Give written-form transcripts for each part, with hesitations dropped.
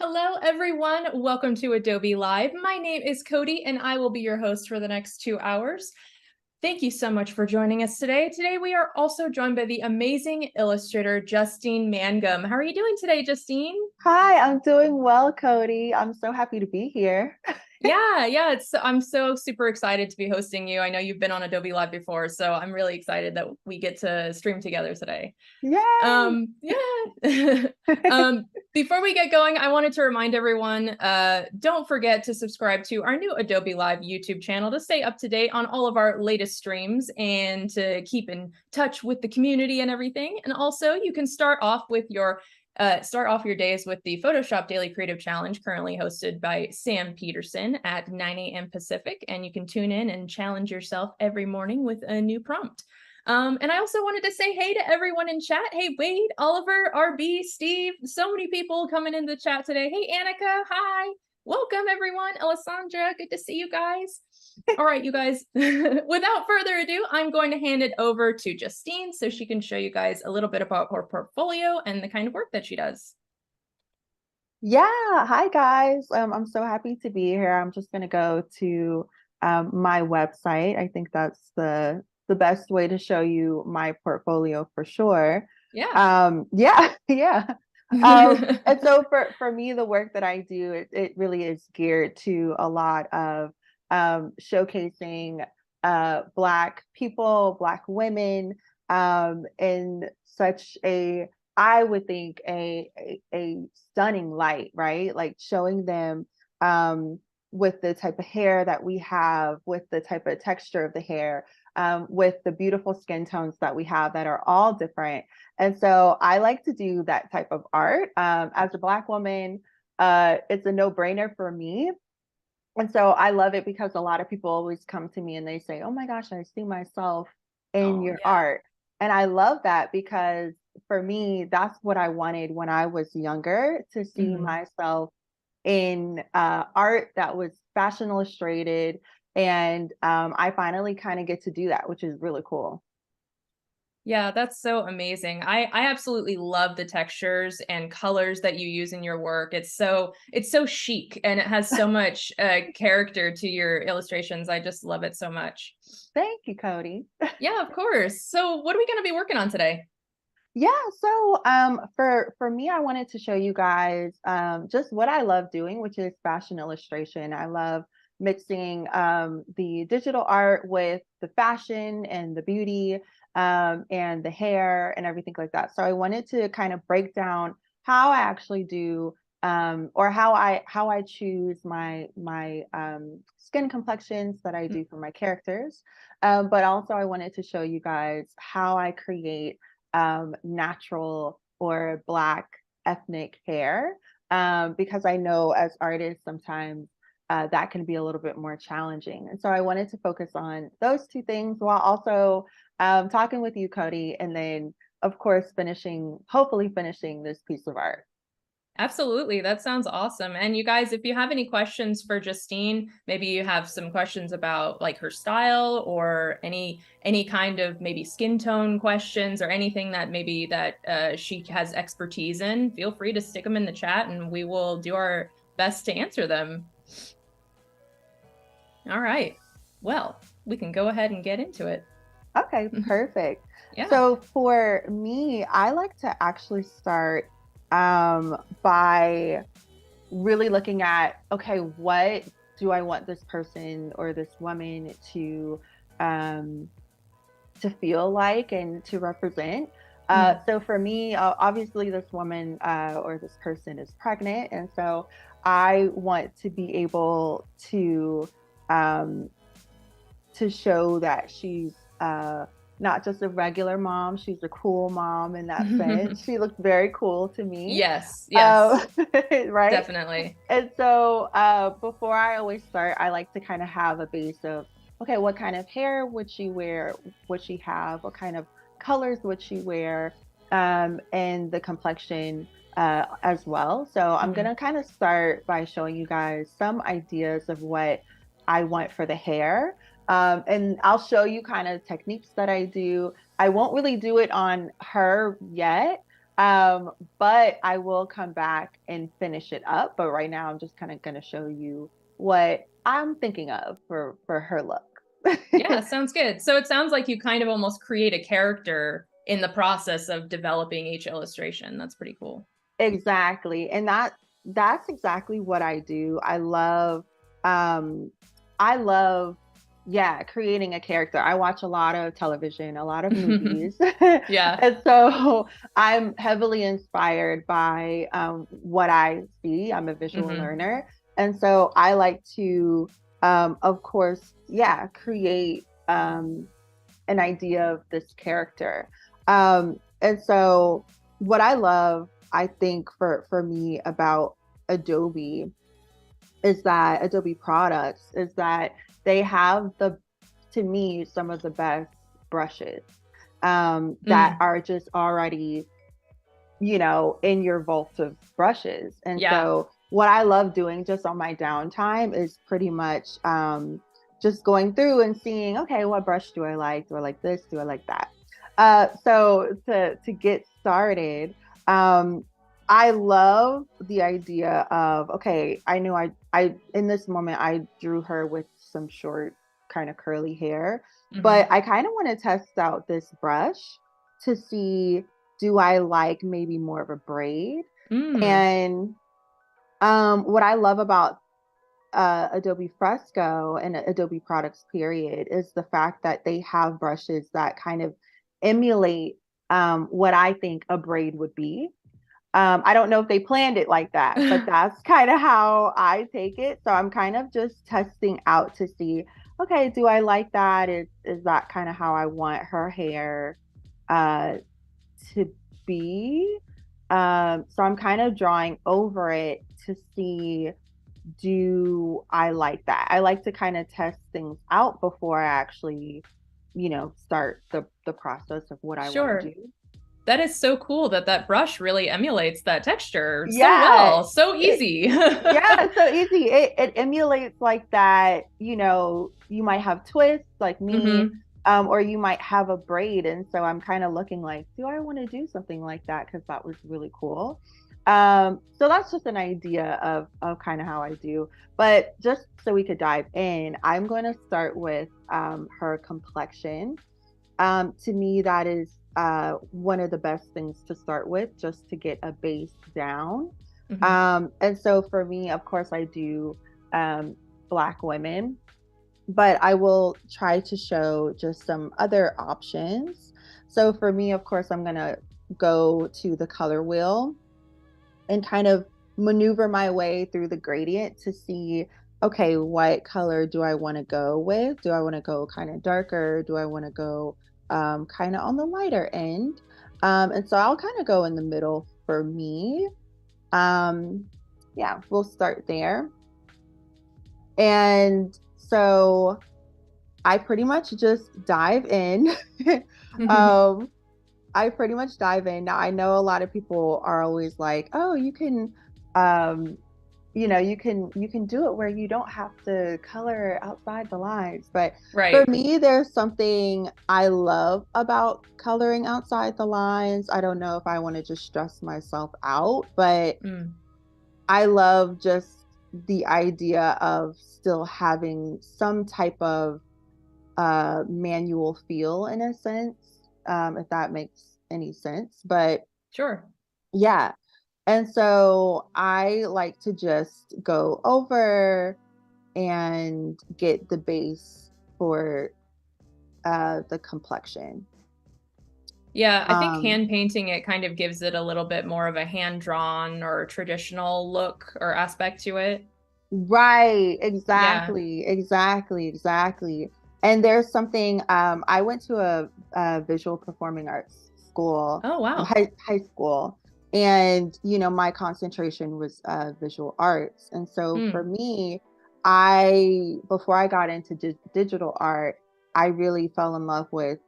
Hello, everyone. Welcome to Adobe Live. My name is Cody, and I will be your host for the next 2 hours. Thank you so much for joining us today. Today, we are also joined by the amazing illustrator, Justine Mangum. How are you doing today, Justine? Hi, I'm doing well, Cody. I'm so happy to be here. Yeah, I'm so super excited to be hosting you. I know you've been on Adobe Live before, so I'm really excited that we get to stream together today. Yay! Yeah. Before we get going, I wanted to remind everyone, don't forget to subscribe to our new Adobe Live YouTube channel to stay up to date on all of our latest streams and to keep in touch with the community and everything. And also, you can start off your days with the Photoshop Daily Creative Challenge, currently hosted by Sam Peterson at 9 a.m. Pacific. And you can tune in and challenge yourself every morning with a new prompt. And I also wanted to say hey to everyone in chat. Hey, Wade, Oliver, RB, Steve, so many people coming in the chat today. Hey, Annika, hi. Welcome, everyone. Alessandra, good to see you guys. All right, you guys, without further ado, I'm going to hand it over to Justine so she can show you guys a little bit about her portfolio and the kind of work that she does. Yeah, hi guys. I'm so happy to be here. I'm just gonna go to my website. I think that's the best way to show you my portfolio for sure. Yeah. Yeah, yeah. And so for me, the work that I do, it really is geared to a lot of showcasing Black people, Black women, in such a I would think a stunning light, right? Like showing them with the type of hair that we have, with the type of texture of the hair, with the beautiful skin tones that we have that are all different. And so I like to do that type of art. As a Black woman, it's a no-brainer for me. And so I love it because a lot of people always come to me and they say, "Oh my gosh, I see myself in Oh, your yeah. art." And I love that because for me, that's what I wanted when I was younger, to see Mhm. myself in art that was fashion illustrated. And I finally kind of get to do that, which is really cool. Yeah, that's so amazing. I absolutely love the textures and colors that you use in your work. It's so chic and it has so much character to your illustrations. I just love it so much. Thank you, Cody. Yeah, of course. So what are we going to be working on today? Yeah, so for me, I wanted to show you guys just what I love doing, which is fashion illustration. I love mixing the digital art with the fashion and the beauty, and the hair and everything like that. So I wanted to kind of break down how I actually do, or how I choose my skin complexions that I do for my characters. But also I wanted to show you guys how I create natural or Black ethnic hair, because I know as artists sometimes that can be a little bit more challenging. And so I wanted to focus on those two things while also talking with you, Cody, and then of course hopefully finishing this piece of art. Absolutely. That sounds awesome. And you guys, if you have any questions for Justine, maybe you have some questions about like her style or any kind of maybe skin tone questions or anything that maybe that she has expertise in, feel free to stick them in the chat and we will do our best to answer them. All right. Well, we can go ahead and get into it. Okay, perfect. Yeah. So for me, I like to actually start by really looking at, okay, what do I want this person or this woman um, to feel like and to represent? Mm. So for me, obviously, this woman or this person is pregnant, and so I want to be able um, to show that she's not just a regular mom, she's a cool mom in that sense. She looked very cool to me. Yes, yes, Right? definitely. And so before I always start, I like to kind of have a base of, okay, what kind of hair would she wear? Would she have? What kind of colors would she wear? And the complexion as well. So I'm Mhm. gonna kind of start by showing you guys some ideas of what I want for the hair. And I'll show you kind of techniques that I do. I won't really do it on her yet, But I will come back and finish it up. But right now I'm just kind of going to show you what I'm thinking of for her look. Yeah, sounds good. So it sounds like you kind of almost create a character in the process of developing each illustration. That's pretty cool. Exactly. And that's exactly what I do. Um I love yeah, creating a character. I watch a lot of television, a lot of movies. Yeah. And so I'm heavily inspired by what I see. I'm a visual Hmm. learner. And so I like to of course, yeah, create an idea of this character. And so what I love, I think for me about Adobe is that Adobe products is that they have to me, some of the best brushes that Mm. are just already, in your vault of brushes. And Yeah. so what I love doing just on my downtime is pretty much just going through and seeing, okay, what brush do I like? Do I like this? Do I like that? So to get started, I love the idea of, okay, I knew I in this moment I drew her with some short kind of curly hair, but Hmm. I kind of want to test out this brush to see, do I like maybe more of a braid? Mm. And what I love about Adobe Fresco and Adobe products, period, is the fact that they have brushes that kind of emulate what I think a braid would be. I don't know if they planned it like that, but that's kind of how I take it. So I'm kind of just testing out to see, okay, do I like that? Is that kind of how I want her hair uh, to be? So I'm kind of drawing over it to see, do I like that? I like to kind of test things out before I actually, start the process of what I want to Sure. do. That is so cool that that brush really emulates that texture so Yeah, well. So it easy. yeah, it's so easy. It emulates like that, you might have twists like me, Hmm. or you might have a braid. And so I'm kind of looking like, do I want to do something like that? Because that was really cool. So that's just an idea of kind of how I do. But just so we could dive in, I'm going to start with her complexion. To me, that is one of the best things to start with, just to get a base down. Hmm. And so for me, of course, I do um, Black women, but I will try to show just some other options. So for me, of course, I'm going to go to the color wheel and kind of maneuver my way through the gradient to see, okay, what color do I want to go with? Do I want to go kind of darker? Do I want to go kind of on the lighter end? And so I'll kind of go in the middle for me. Um, yeah, we'll start there. And so I pretty much just dive in. um, I pretty much dive in. Now, I know a lot of people are always like, "Oh, um, you can do it where you don't have to color outside the lines." But for Right. me, there's something I love about coloring outside the lines. I don't know if I want to just stress myself out, but Mm. I love just the idea of still having some type of manual feel in a sense, if that makes any sense. But Sure. yeah. And so I like to just go over and get the base for the complexion. Yeah, I think Um, hand painting it kind of gives it a little bit more of a hand drawn or traditional look or aspect to it. right, Yeah. exactly. And there's something, I went to a visual performing arts school, Oh, wow. high school, and my concentration was visual arts. And so for Mm. me, I before I got into digital art, I really fell in love with,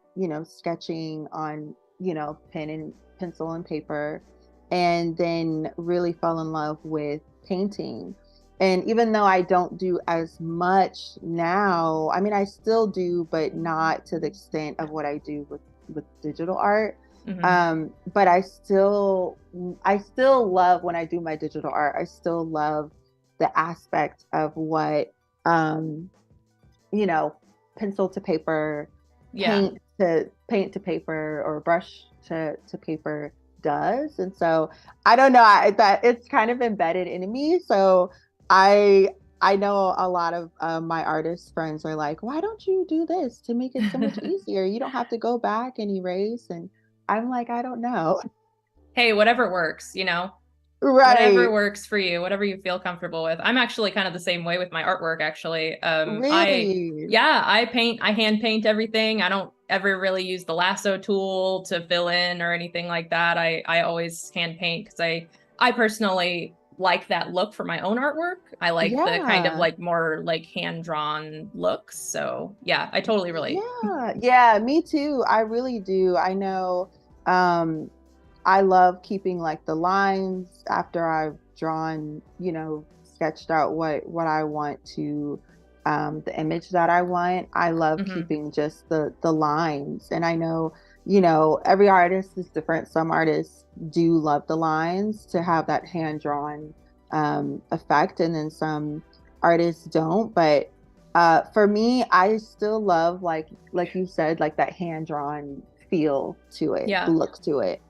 sketching on, pen and pencil and paper, and then really fell in love with painting. And even though I don't do as much now, I mean, I still do, but not to the extent of what I do with digital art. Hmm. But I still love when I do my digital art, I still love the aspect of what, um, you know, pencil to paper, Yeah. paint to paper, or brush to paper does. And so I don't know, that it's kind of embedded in me. So I I know a lot of my artist friends are like, why don't you do this to make it so much easier? You don't have to go back and erase. And I'm like, I don't know. Hey, whatever works, you know? Whatever Right. works for you, whatever you feel comfortable with. I'm actually kind of the same way with my artwork, actually. Really? I hand paint everything. I don't ever really use the lasso tool to fill in or anything like that. I always hand paint because I personally like that look for my own artwork. I like the kind of Yeah. like more like hand drawn looks. So yeah, I totally relate. Yeah. Yeah, me too. I really do. I know, um I love keeping like the lines after I've drawn, sketched out what I want to, the image that I want. I love Hmm. keeping just the lines. And I know, every artist is different. Some artists do love the lines to have that hand drawn effect, and then some artists don't. But for me, I still love, like you said, like that hand drawn feel to it, Yeah. look to it.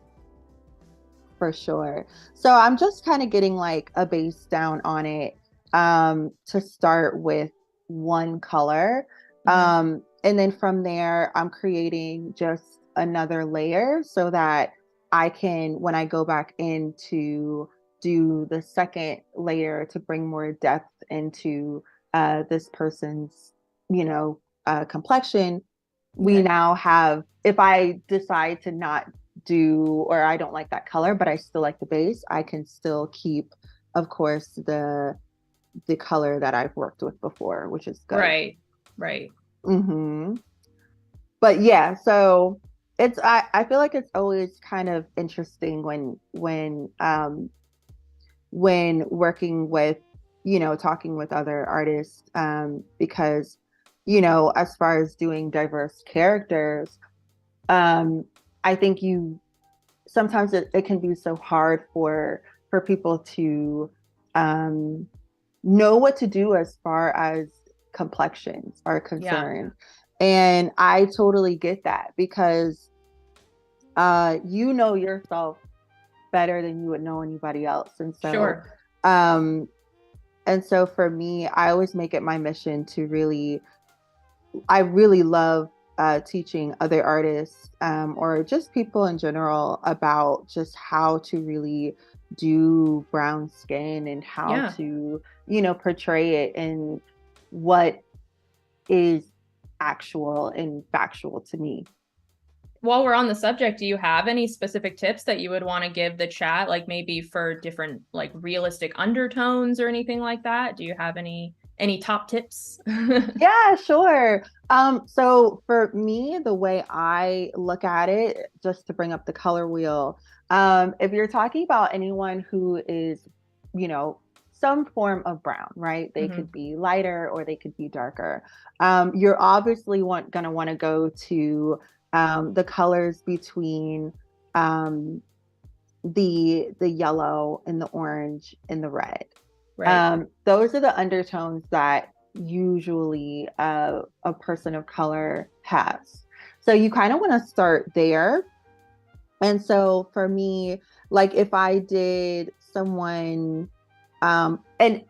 For sure. So I'm just kind of getting like a base down on it, to start with one color. Hmm. And then from there, I'm creating just another layer so that I can, when I go back in to do the second layer to bring more depth into this person's, complexion, we Okay. now have, if I decide to not do, or I don't like that color, but I still like the base, I can still keep, of course, the color that I've worked with before, which is good. Right. Right. Hmm. But yeah, so I feel like it's always kind of interesting when working with, talking with other artists, because, as far as doing diverse characters, um, I think you sometimes it can be so hard for people to, um, know what to do as far as complexions are Yeah. concerned. And I totally get that, because you know yourself better than you would know anybody else. Sure. Um, and so for me, I always make it my mission to I really love teaching other artists, or just people in general, about just how to really do brown skin, and how Yeah. to, portray it in what is actual and factual to me. While we're on the subject, do you have any specific tips that you would want to give the chat, like maybe for different like realistic undertones or anything like that? Do you have any top tips? Yeah, sure. So for me, the way I look at it, just to bring up the color wheel, if you're talking about anyone who is, you know, some form of brown, right? They Hmm. could be lighter or they could be darker. You're obviously gonna want to go to, the colors between, um, the yellow and the orange and the red. Right. Those are the undertones that usually a person of color has. So you kind of want to start there. And so for me, like if I did someone, and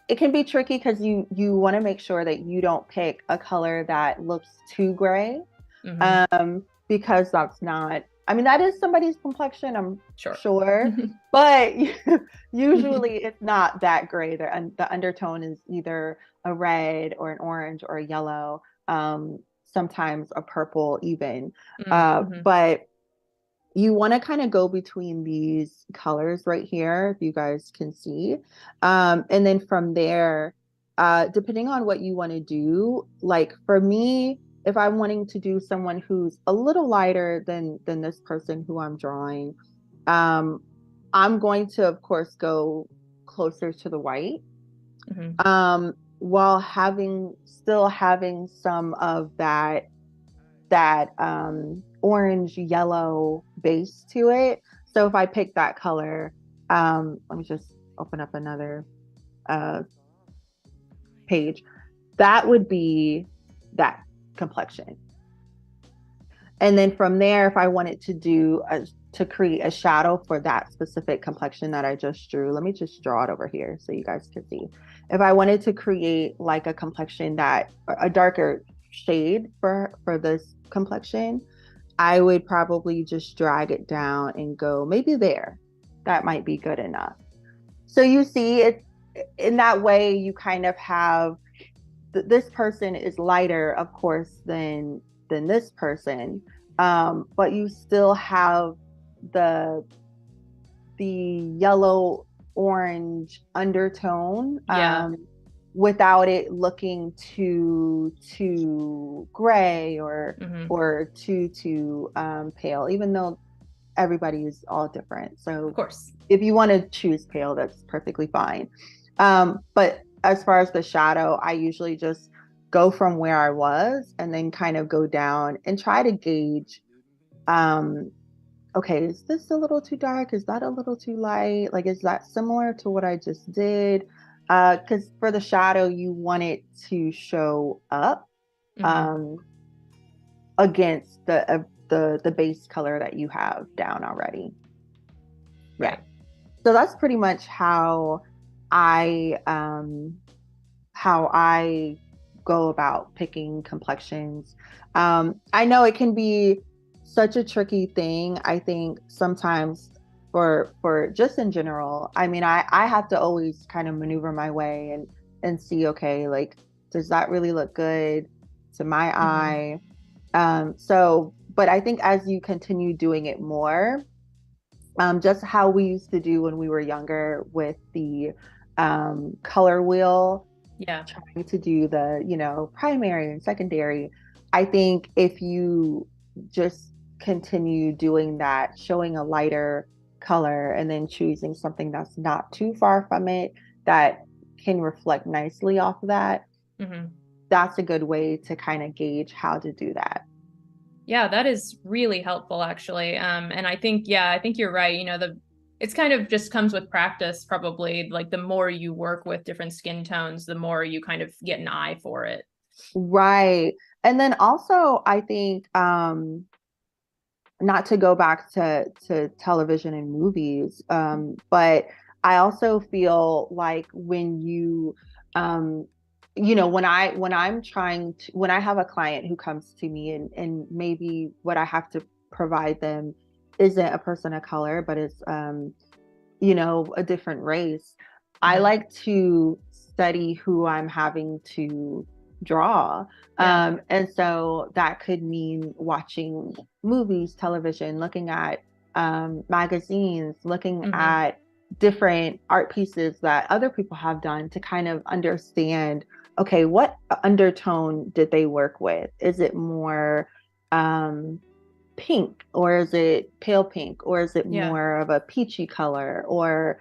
it can be tricky because you want to make sure that you don't pick a color that looks too gray, Hmm. because that's not, I mean, that is somebody's complexion, I'm Sure. sure, but usually it's not that gray. The undertone is either a red or an orange or a yellow, sometimes a purple even. Mm-hmm. But you want to kind of go between these colors right here, if you guys can see. And then from there, depending on what you want to do, like for me, if I'm wanting to do someone who's a little lighter than this person who I'm drawing, um, I'm going to, of course, go closer to the white, Hmm. while still having some of that, that orange yellow base to it. So if I pick that color, let me just open up another page. That would be that complexion. And then from there, if I wanted to create a shadow for that specific complexion that I just drew, let me just draw it over here so you guys can see. If I wanted to create like a complexion a darker shade for this complexion, I would probably just drag it down and go maybe there. That might be good enough. So you see, it's in that way you kind of have this person is lighter, of course, than this person, but you still have the yellow orange undertone, without it looking too gray or too pale, even though everybody is all different. So of course, if you want to choose pale, that's perfectly fine. But as far as the shadow, I usually just go from where I was and then kind of go down and try to gauge, okay, is this a little too dark? Is that a little too light? Like, is that similar to what I just did? Because for the shadow, you want it to show up against the base color that you have down already. Right. Yeah. So that's pretty much how I go about picking complexions. I know it can be such a tricky thing. I think sometimes for just in general, I mean, I have to always kind of maneuver my way and see, okay, like, does that really look good to my eye? So, but I think as you continue doing it more, just how we used to do when we were younger with the color wheel, trying to do the primary and secondary. I think if you just continue doing that, showing a lighter color and then choosing something that's not too far from it, that can reflect nicely off of that, that's a good way to kind of gauge how to do that. Yeah, that is really helpful, actually. And I think you're right. It's kind of just comes with practice, probably. Like, the more you work with different skin tones, the more you kind of get an eye for it. Right. And then also, I think, not to go back to television and movies, but I also feel like when when I have a client who comes to me and maybe what I have to provide them isn't a person of color, but it's a different race. I like to study who I'm having to draw. And so that could mean watching movies, television, looking at magazines, looking at different art pieces that other people have done to kind of understand, okay, what undertone did they work with? Is it more pink, or is it pale pink, or is it more of a peachy color, or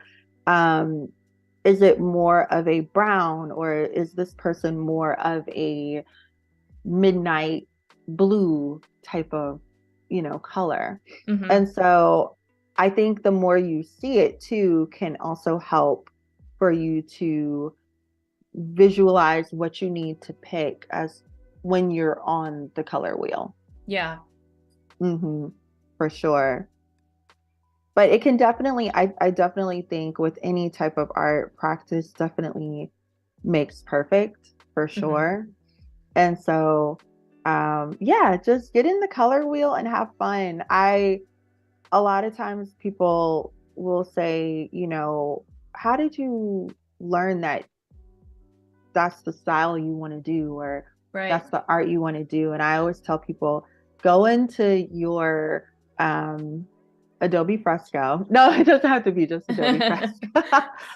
is it more of a brown, or is this person more of a midnight blue type of color? And so I think the more you see it too can also help for you to visualize what you need to pick as when you're on the color wheel. For sure. But it can definitely, I definitely think with any type of art, practice definitely makes perfect, for sure. And so, just get in the color wheel and have fun. A lot of times people will say, how did you learn that that's the style you want to do, or that's the art you want to do? And I always tell people, go into your Adobe Fresco. No, it doesn't have to be just Adobe Fresco,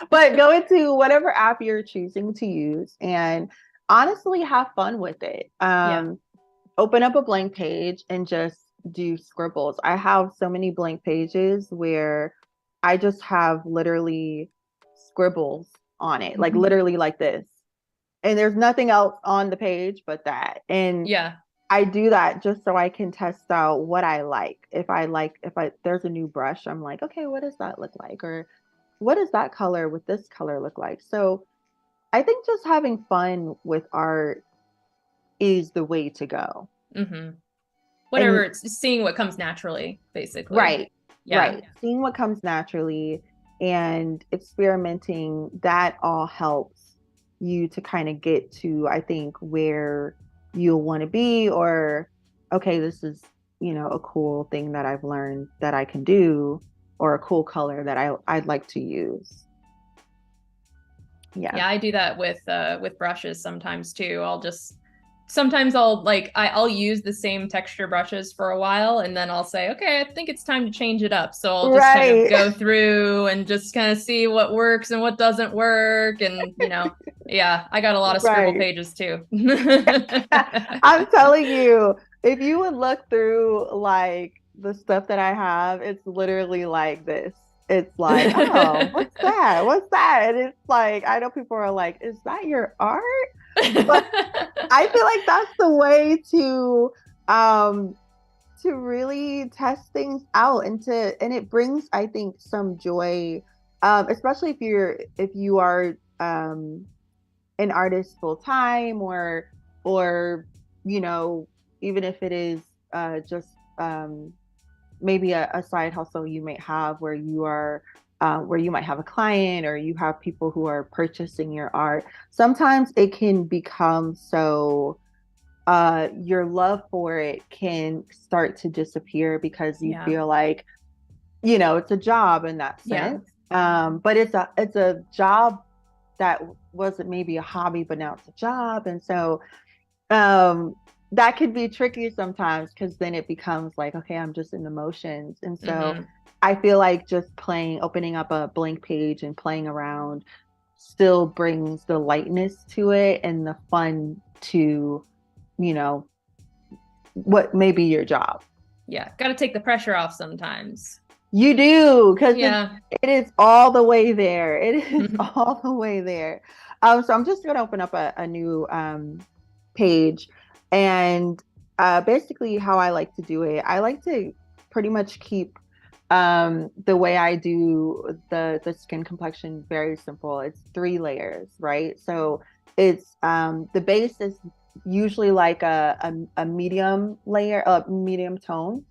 but go into whatever app you're choosing to use and honestly have fun with it. Open up a blank page and just do scribbles. I have so many blank pages where I just have literally scribbles on it, like literally like this. And there's nothing else on the page but that. And I do that just so I can test out what I like. If there's a new brush, I'm like, okay, what does that look like? Or what does that color with this color look like? So I think just having fun with art is the way to go. Hmm. And Whatever, it's seeing what comes naturally, basically. right, Yeah. right. Seeing what comes naturally and experimenting, that all helps you to kind of get to, I think, where you'll want to be, or okay, this is, a cool thing that I've learned that I can do, or a cool color that I'd like to use. Yeah. Yeah, I do that with brushes sometimes too. Sometimes I'll use the same texture brushes for a while and then I'll say, okay, I think it's time to change it up. So I'll just kind of Right. go through and just kind of see what works and what doesn't work. And yeah, I got a lot of scribble Right. pages too. I'm telling you, if you would look through like the stuff that I have, it's literally like this. It's like, oh, what's that? What's that? And it's like, I know people are like, is that your art? But I feel like that's the way um to really test things out, and it brings, I think, some joy, especially if you are an artist full time, or you know even if it is just maybe a side hustle you may have, where you might have a client, or you have people who are purchasing your art. Sometimes it can become so your love for it can start to disappear because you Yeah. feel like it's a job in that Yeah. sense. But it's a job that wasn't maybe a hobby, but now it's a job. And so um, that could be tricky sometimes, because then it becomes like, okay, I'm just in the motions. And so Hmm. I feel like just opening up a blank page and playing around still brings the lightness to it and the fun to, you know, what may be your job. Yeah. Got to take the pressure off sometimes. You do, because Yeah. it is all the way there. It is all the way there. So I'm just gonna open up a new page, and basically how I like to do it, I like to pretty much keep the way I do the skin complexion very simple. It's 3 layers, right? So it's the base is usually like a medium layer, a medium tone,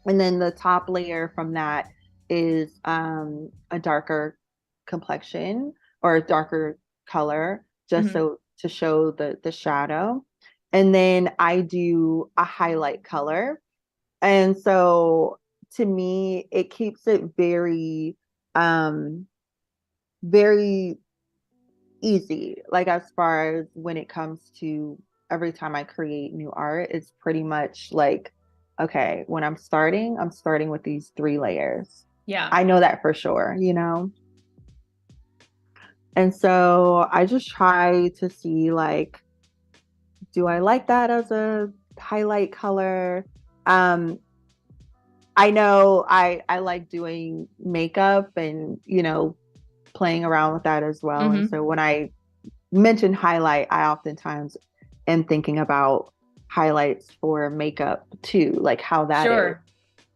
and then the top layer from that is a darker complexion, or a darker color, just Hmm. so to show the shadow. And then I do a highlight color. And so to me, it keeps it um very easy. Like, as far as when it comes to every time I create new art, it's pretty much like, okay, when I'm starting with these 3 layers. Yeah. I know that for sure. And so I just try to see, like, do I like that as a highlight color? Um, I know I like doing makeup and, playing around with that as well. And Hmm. so when I mention highlight, I oftentimes am thinking about highlights for makeup too, like how that is. Sure.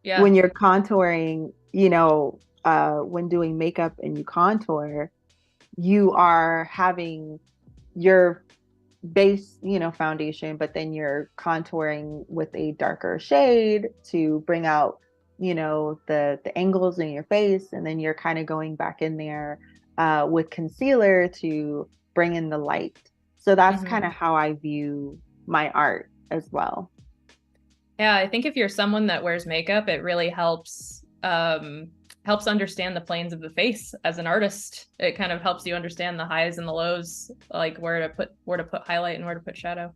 Yeah. When you're contouring, when doing makeup and you contour, you are having your base, foundation, but then you're contouring with a darker shade to bring out, the angles in your face, and then you're kind of going back in there with concealer to bring in the light. So that's kind Hmm. of how I view my art as well. Yeah, I think if you're someone that wears makeup, it really helps understand the planes of the face as an artist. It kind of helps you understand the highs and the lows, like where to put highlight and where to put shadow.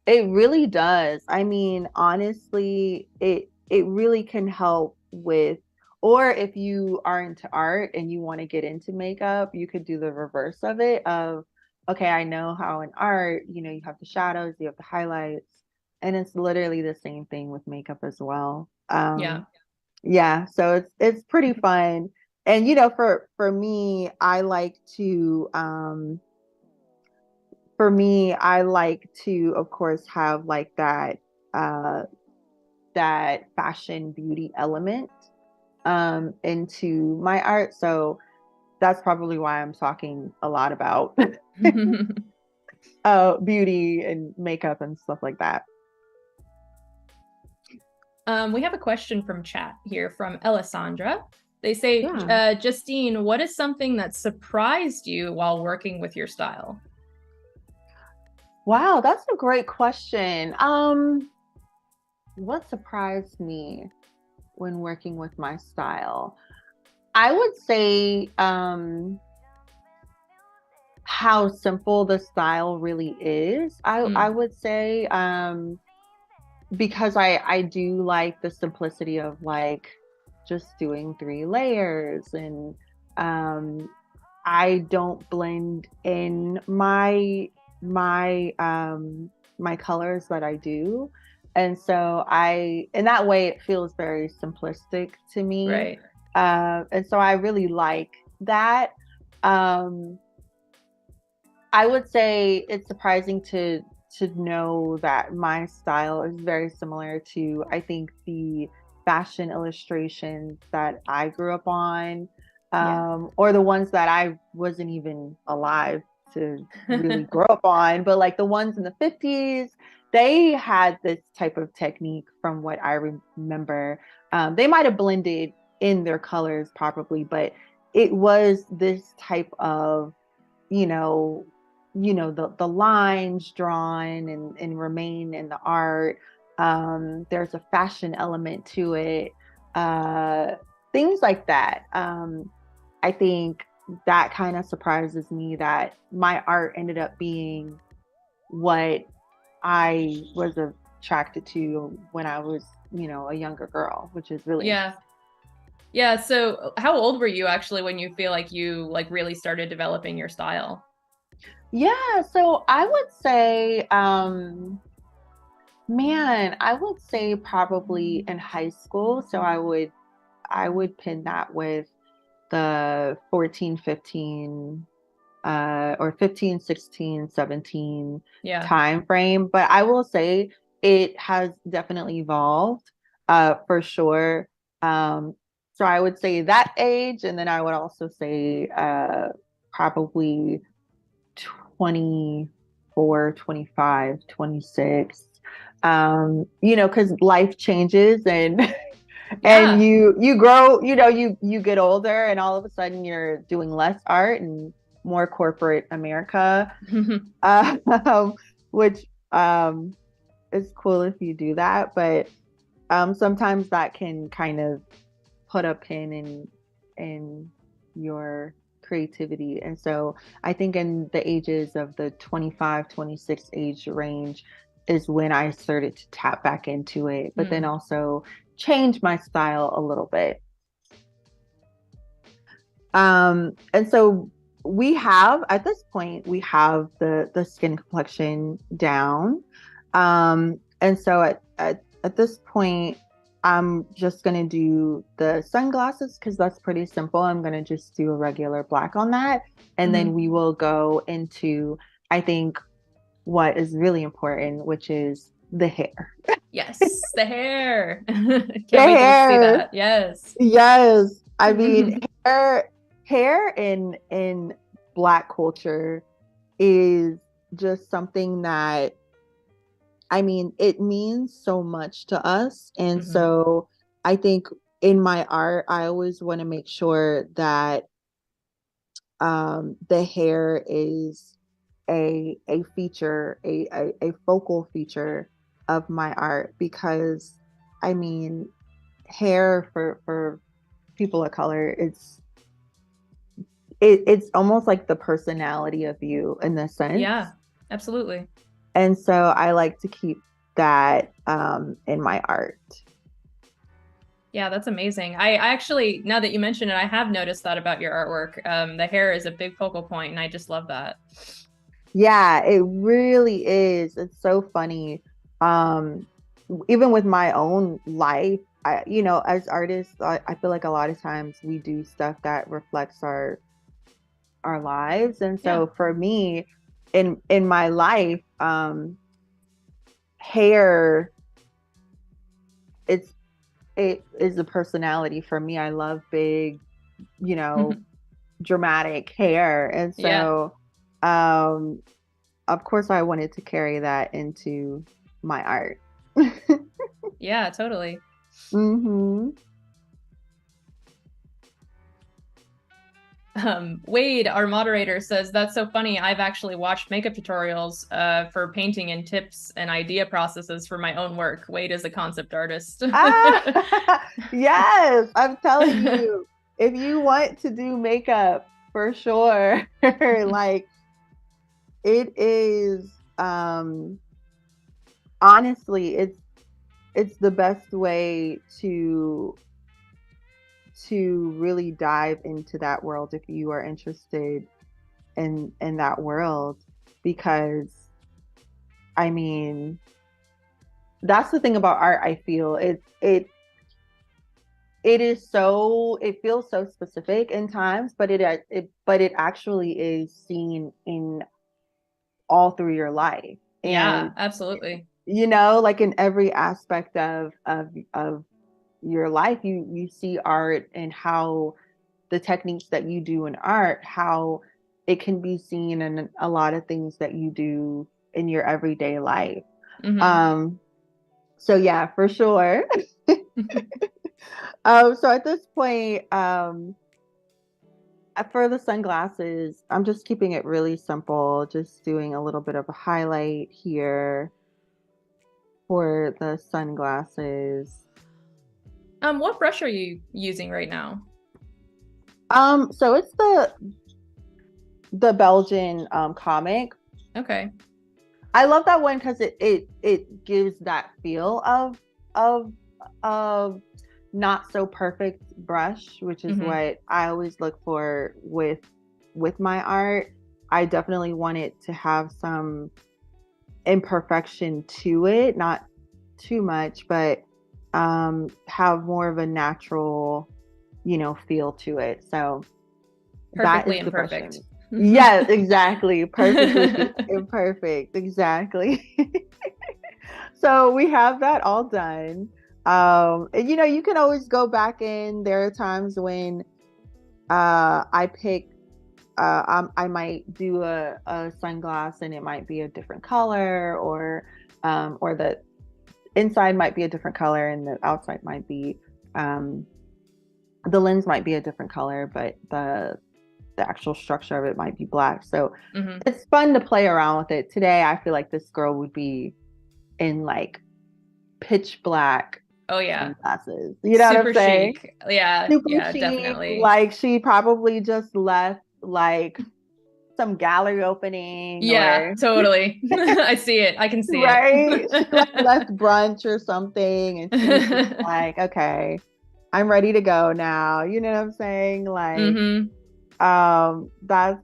It really does. I mean, honestly, it really can help with, or if you are into art and you want to get into makeup, you could do the reverse of it of, okay, I know how in art, you have the shadows, you have the highlights, and it's literally the same thing with makeup as well. Yeah. Yeah, so it's pretty fun. And for me, I like to for me, I like to, of course, have like uh, that fashion beauty element into my art. So that's probably why I'm talking a lot about beauty and makeup and stuff like that. We have a question from chat here from Alessandra. They say, Yeah. Justine, what is something that surprised you while working with your style? Wow, that's a great question. What surprised me when working with my style? I would say how simple the style really is. I Mm, would say because I do like the simplicity of like just doing 3 layers, and um I don't blend in my colors that I do. And so in that way it feels very simplistic to me. right. And so I really like that. Um I would say it's surprising to know that my style is very similar to, I think, the fashion illustrations that I grew up on, Yeah. or the ones that I wasn't even alive to really grow up on, but like the ones in the 50s, they had this type of technique from what I remember. They might have blended in their colors probably, but it was this type of, you know, the lines drawn and remain in the art. There's a fashion element to it. uh Things like that. I think that kind of surprises me that my art ended up being what I was attracted to when I was, a younger girl, which is really Yeah. interesting. Yeah. So how old were you actually when you feel like you like really started developing your style? Yeah, so I would say man, I would say probably in high school. So I would pin that with the 14, 15, or 15, 16, 17 Yeah. time frame. But I will say it has definitely evolved, for sure. Um, so I would say that age, and then I would also say probably 24, 25, 26. Because life changes, and and Yeah. you grow, you get older, and all of a sudden you're doing less art and more corporate America. um, which is cool if you do that, but sometimes that can kind of put a pin in your creativity. And so I think in the ages of the 25, 26 age range is when I started to tap back into it, but then Mm. also change my style a little bit. And so we have, at this point, we have the skin complexion down. And so at this point, I'm just gonna do the sunglasses because that's pretty simple. I'm gonna just do a regular black on that. And then Hmm. we will go into, I think, what is really important, which is the hair. Yes, the hair. The Can't wait to see hair. that. Yes. Yes. I mean, hair in Black culture is just something that, I mean, it means so much to us. And Hmm. so I think in my art, I always want to make sure that the hair is a feature, a focal feature of my art, because I mean, hair for people of color, it's almost like the personality of you in this sense. Yeah, absolutely. And so I like to keep that in my art. Yeah, that's amazing. I actually, now that you mention it, I have noticed that about your artwork. The hair is a big focal point, and I just love that. Yeah, it really is. It's so funny. Um, Even with my own life, as artists, I feel like a lot of times we do stuff that reflects our lives. And Yeah. so for me, in my life, hair, it's it is a personality for me. I love big, you know, dramatic hair. And Yeah. so um of course I wanted to carry that into my art. Yeah, totally. Mm-hmm. Wade, our moderator, says that's so funny. I've actually watched makeup tutorials for painting and tips and idea processes for my own work. Wade is a concept artist. Ah, yes, I'm telling you, if you want to do makeup, for sure, like it is, honestly, it's the best way to really dive into that world if you are interested in that world, because I mean, that's the thing about art. I feel it is so, it feels so specific in times, but it actually is seen in all through your life. Yeah, And absolutely. like in every aspect of your life, you see art, and how the techniques that you do in art, how it can be seen in a lot of things that you do in your everyday life. Hmm. um so yeah, for sure. So at this point, for the sunglasses, I'm just keeping it really simple, just doing a little bit of a highlight here for the sunglasses. What brush are you using right now? So it's the Belgian comic. Okay. I love that one because it gives that feel of of not so perfect brush, which is Hmm. what I always look for with my art. I definitely want it to have some imperfection to it, not too much, but have more of a natural, feel to it. So that Perfectly is the brush I'm imperfect. using. Yes, exactly. Perfectly imperfect. Exactly. So we have that all done. And you can always go back in. There are times when I pick I might do a sunglass and it might be a different color, or the inside might be a different color and the outside might be, the lens might be a different color, but the actual structure of it might be black. So Hmm. it's fun to play around with it. Today I feel like this girl would be in like pitch black Oh yeah. sunglasses. You know what I'm Super saying? chic. Yeah, Super yeah, chic. definitely. Like she probably just left like some gallery opening, Yeah, or totally. I see it. I can see right? She like it. left brunch or something, and she's just like, okay, I'm ready to go now. You know what I'm saying? Like, Hmm. that's,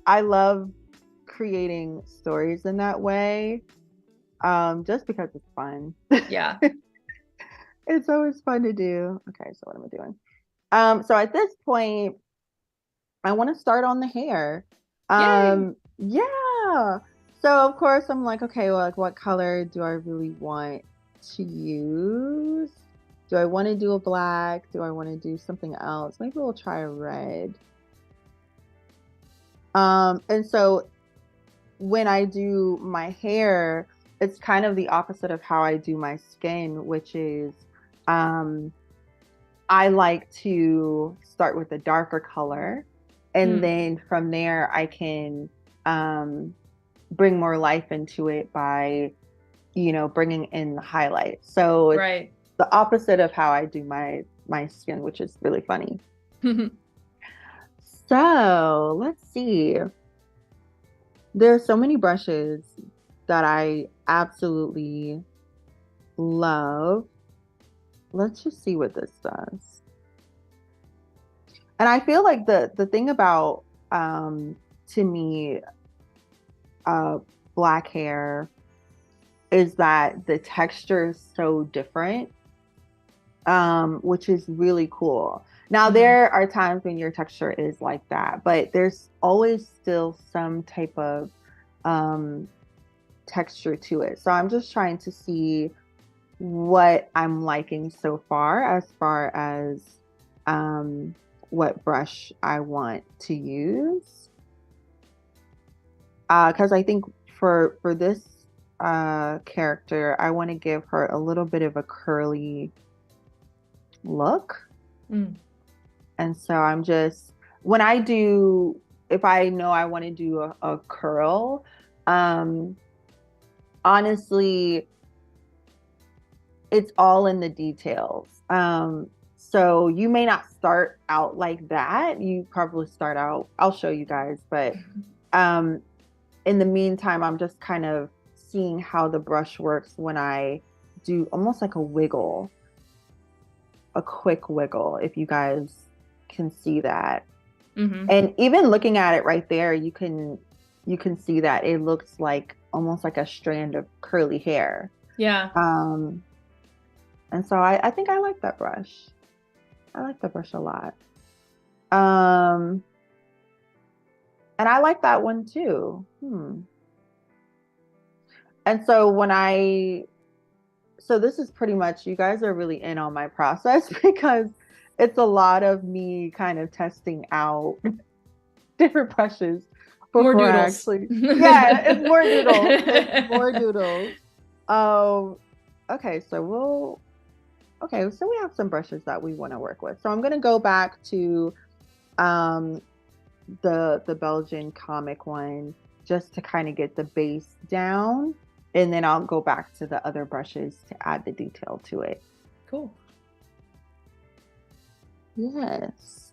I love creating stories in that way. Just because it's fun. Yeah. It's always fun to do. Okay, so what am I doing? So at this point, I want to start on the hair. Yay. Yeah. So of course I'm like, okay, well, like what color do I really want to use? Do I want to do a black? Do I want to do something else? Maybe we'll try a red. And so when I do my hair, it's kind of the opposite of how I do my skin, which is, um, I like to start with a darker color, and Mm, then from there I can, um, bring more life into it by, bringing in the highlights. So it's right. the opposite of how I do my skin, which is really funny. So let's see. There are so many brushes that I absolutely love. Let's just see what this does. And I feel like the thing about, to me, uh black hair is that the texture is so different, which is really cool. Now Hmm. there are times when your texture is like that, but there's always still some type of texture to it. So I'm just trying to see what I'm liking so far as what brush I want to use. Because I think for this character, I want to give her a little bit of a curly look. And so I'm just, when I do, if I know I want to do a curl, honestly, it's all in the details. So you may not start out like that. You probably start out, I'll show you guys, but in the meantime, I'm just kind of seeing how the brush works when I do almost like a wiggle, a quick wiggle, if you guys can see that. And even looking at it right there, you can see that it looks like almost like a strand of curly hair. Yeah. And so I think I like that brush. I like the brush a lot. And I like that one too. And so so this is pretty much, you guys are really in on my process because it's a lot of me kind of testing out different brushes More before doodles. actually. Yeah, it's more doodles. It's more doodles. Okay, so we have some brushes that we want to work with. So I'm going to go back to the Belgian comic one just to kind of get the base down, and then I'll go back to the other brushes to add the detail to it. Cool. Yes.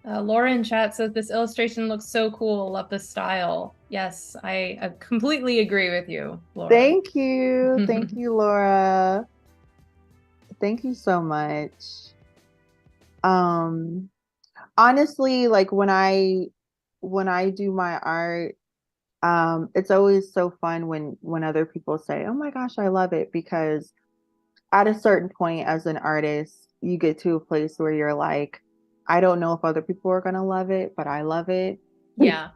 Laura in chat says this illustration looks so cool. Love the style. Yes, I completely agree with you, Laura. Thank you. Thank you, Laura. Thank you so much. Honestly, like when I do my art, it's always so fun when other people say, "Oh my gosh, I love it," because at a certain point as an artist, you get to a place where you're like, I don't know if other people are gonna love it, but I love it. Yeah.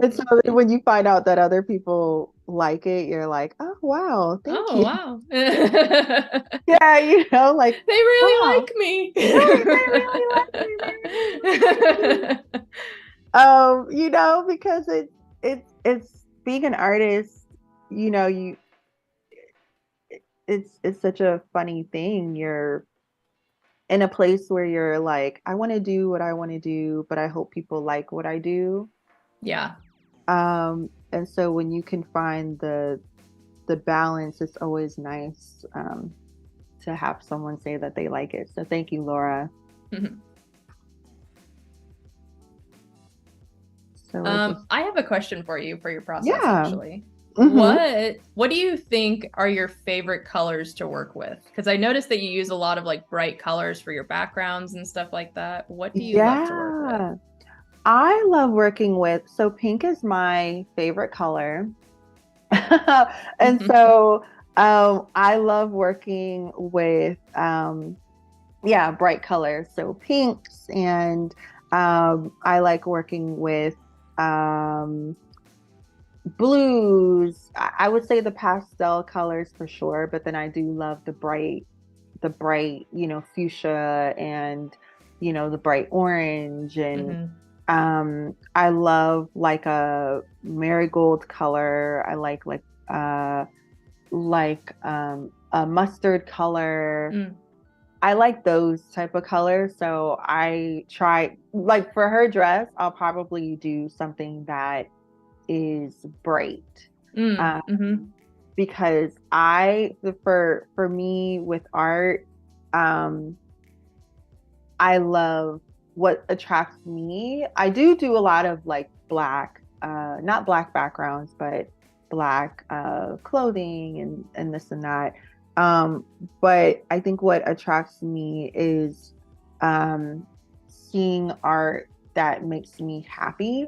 And so when you find out that other people like it, you're like, oh wow, thank you. Wow. Yeah, you know, like they really wow. like me. They really like me. They really like me. You know, because it's being an artist, you know, it's such a funny thing. You're in a place where you're like, I want to do what I want to do, but I hope people like what I do. Yeah. And so when you can find the balance, it's always nice to have someone say that they like it. So thank you, Laura. So I have a question for you for your process, actually. What do you think are your favorite colors to work with? Because I noticed that you use a lot of like bright colors for your backgrounds and stuff like that. What do you love to work with? I love working with, so pink is my favorite color. And so I love working with bright colors. So pinks, and I like working with blues. I would say the pastel colors for sure, but then I do love the bright, you know, fuchsia, and you know, the bright orange, and I love like a marigold color. I like a mustard color. I like those type of colors. So I try, like for her dress, I'll probably do something that is bright. Because for me with art, I love what attracts me. I do a lot of like black, not black backgrounds, but black clothing and this and that. But I think what attracts me is seeing art that makes me happy.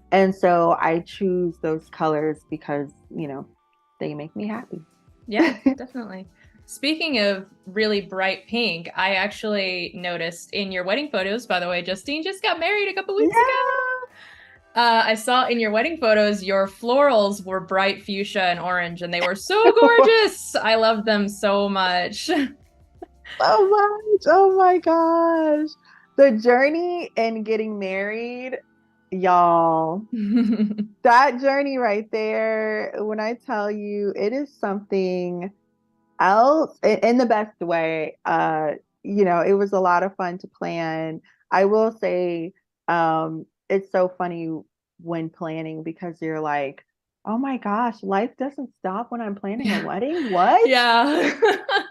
And so I choose those colors because, you know, they make me happy. Yeah, definitely. Speaking of really bright pink, I actually noticed in your wedding photos, by the way, Justine just got married a couple weeks Yeah. ago. I saw in your wedding photos, your florals were bright fuchsia and orange, and they were so gorgeous. I loved them so much. So much. Oh my gosh. The journey in getting married, y'all. That journey right there, when I tell you, it is something else in the best way. It was a lot of fun to plan. I will say, it's so funny when planning because you're like, oh my gosh, life doesn't stop when I'm planning a wedding. What? Yeah.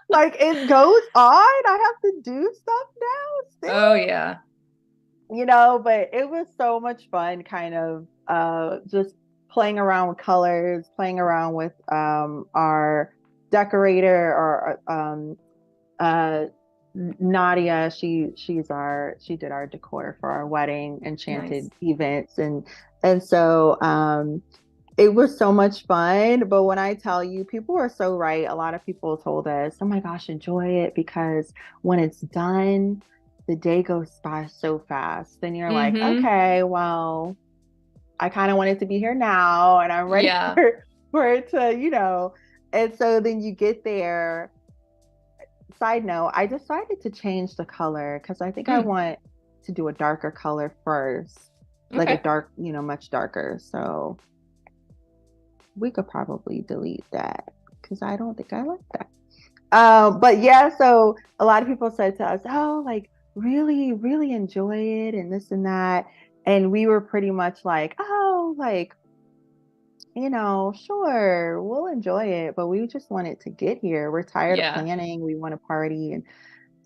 Like it goes on. I have to do stuff now Oh, still, yeah. but it was so much fun kind of just playing around with colors, playing around with our decorator or uh Nadia, she did our decor for our wedding, Nice. enchanted events, and so it was so much fun. But when I tell you, people were so right. A lot of people told us, oh my gosh, enjoy it because when it's done, the day goes by so fast. Then you're like, Mm-hmm. okay, well, I kind of want it to be here now and I'm ready Yeah. for it to, And so then you get there. Side note, I decided to change the color because I think I Mm. want to do a darker color first, like a Okay. dark, much darker. So we could probably delete that because I don't think I like that. But yeah, so a lot of people said to us, oh, like really, really enjoy it and this and that. And we were pretty much like, oh, like, sure, we'll enjoy it, but we just want it to get here. We're tired of Yeah. planning. We want to party.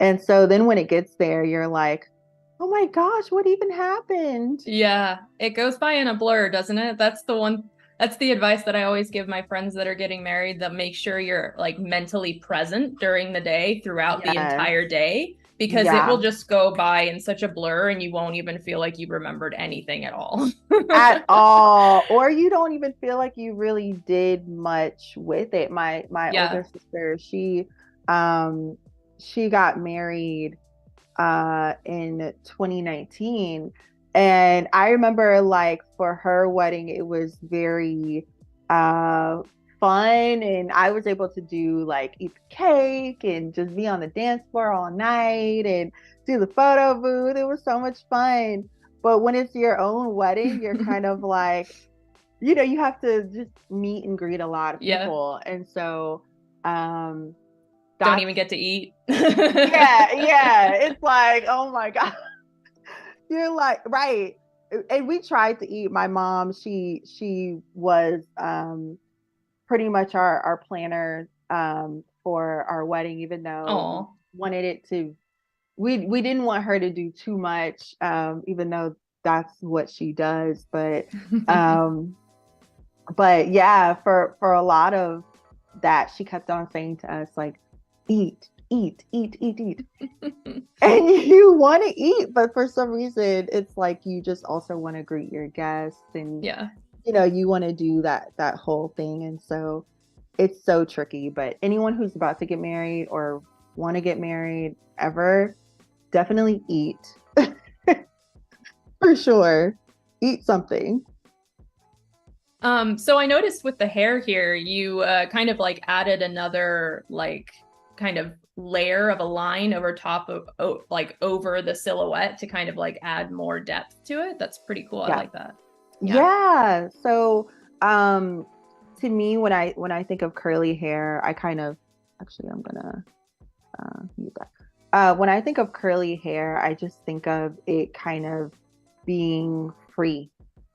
And so then when it gets there, you're like, oh my gosh, what even happened? Yeah. It goes by in a blur, doesn't it? That's the advice that I always give my friends that are getting married, that make sure you're like mentally present during the day throughout the Yes. entire day, because it will Yeah. just go by in such a blur and you won't even feel like you remembered anything at all. At all. Or you don't even feel like you really did much with it. My Yeah. older sister, she got married in 2019. And I remember like for her wedding, it was very uh fun. And I was able to do like eat the cake and just be on the dance floor all night and do the photo booth. It was so much fun. But when it's your own wedding, you're kind of like, you have to just meet and greet a lot of Yeah. people. And so um Don't that's even get to eat. yeah, it's like, oh my God. You're like, right. And we tried to eat. My mom, she was pretty much our planner for our wedding, even though we Oh. wanted it to we didn't want her to do too much, even though that's what she does. Um but yeah, for a lot of that, she kept on saying to us like, eat, eat, eat, eat, eat. And you want to eat, but for some reason it's like you just also want to greet your guests and Yeah. you want to do that whole thing. And so it's so tricky. But anyone who's about to get married or want to get married ever, definitely eat. For sure. Eat something. So I noticed with the hair here, you kind of like added another like kind of layer of a line over top of like over the silhouette to kind of like add more depth to it. That's pretty cool. I Yeah. like that. Yeah. Yeah. So um to me, when I think of curly hair, I kind of actually I'm gonna mute that. When I think of curly hair, I just think of it kind of being free,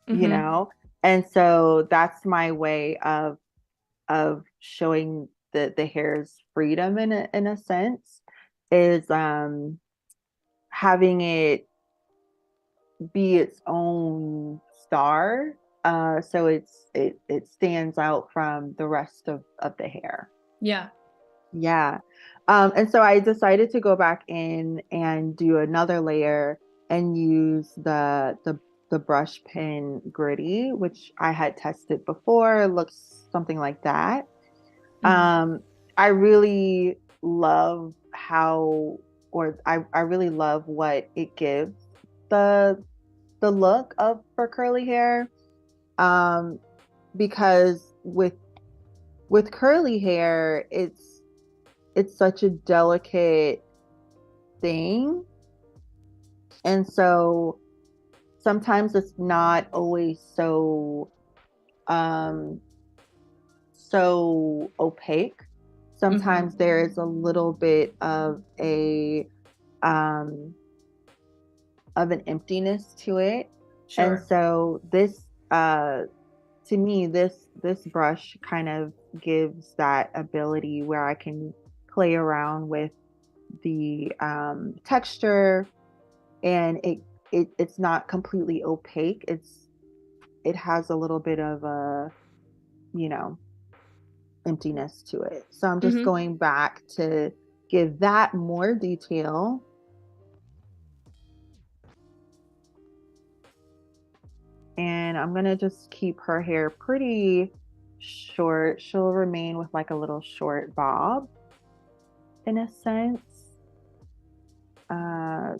you Mm-hmm. know? And so that's my way of showing the hair's freedom in a sense is having it be its own star. So it stands out from the rest of the hair. Yeah. Yeah. And so I decided to go back in and do another layer and use the brush pen gritty, which I had tested before. It looks something like that. Mm. I really love how, or I really love what it gives the the look of for curly hair. Um, because with curly hair, it's such a delicate thing. And so sometimes it's not always um so opaque. Hmm. Sometimes there is a little bit um of an emptiness to it. And Sure. so this to me this brush kind of gives that ability where I can play around with the texture, and it's not completely opaque. It has a little bit of a, you know, emptiness to it. So I'm just Hmm. going back to give that more detail. And I'm gonna just keep her hair pretty short. She'll remain with like a little short bob in a sense.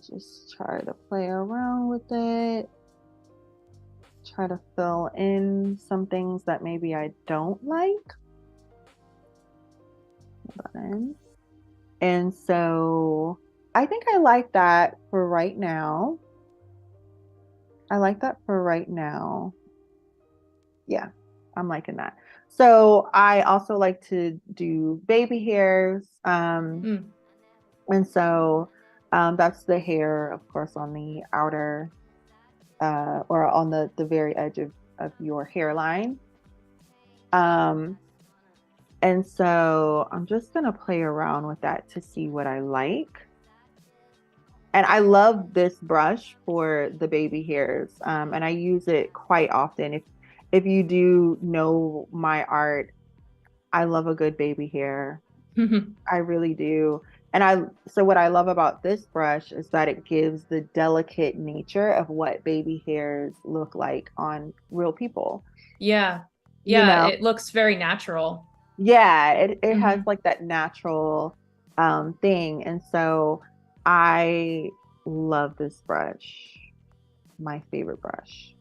Just try to play around with it. Try to fill in some things that maybe I don't like. And so I think I like that for right now. I like that for right now. Yeah, I'm liking that. So I also like to do baby hairs. Mm. And so that's the hair, of course, on the outer or on the very edge of your hairline. Um, and so I'm just gonna play around with that to see what I like. And I love this brush for the baby hairs. And I use it quite often. If you do know my art, I love a good baby hair. I really do. And so what I love about this brush is that it gives the delicate nature of what baby hairs look like on real people. Yeah. You Yeah. know, It looks very natural. yeah, it has Hmm. like that natural thing. And so I love this brush, my favorite brush.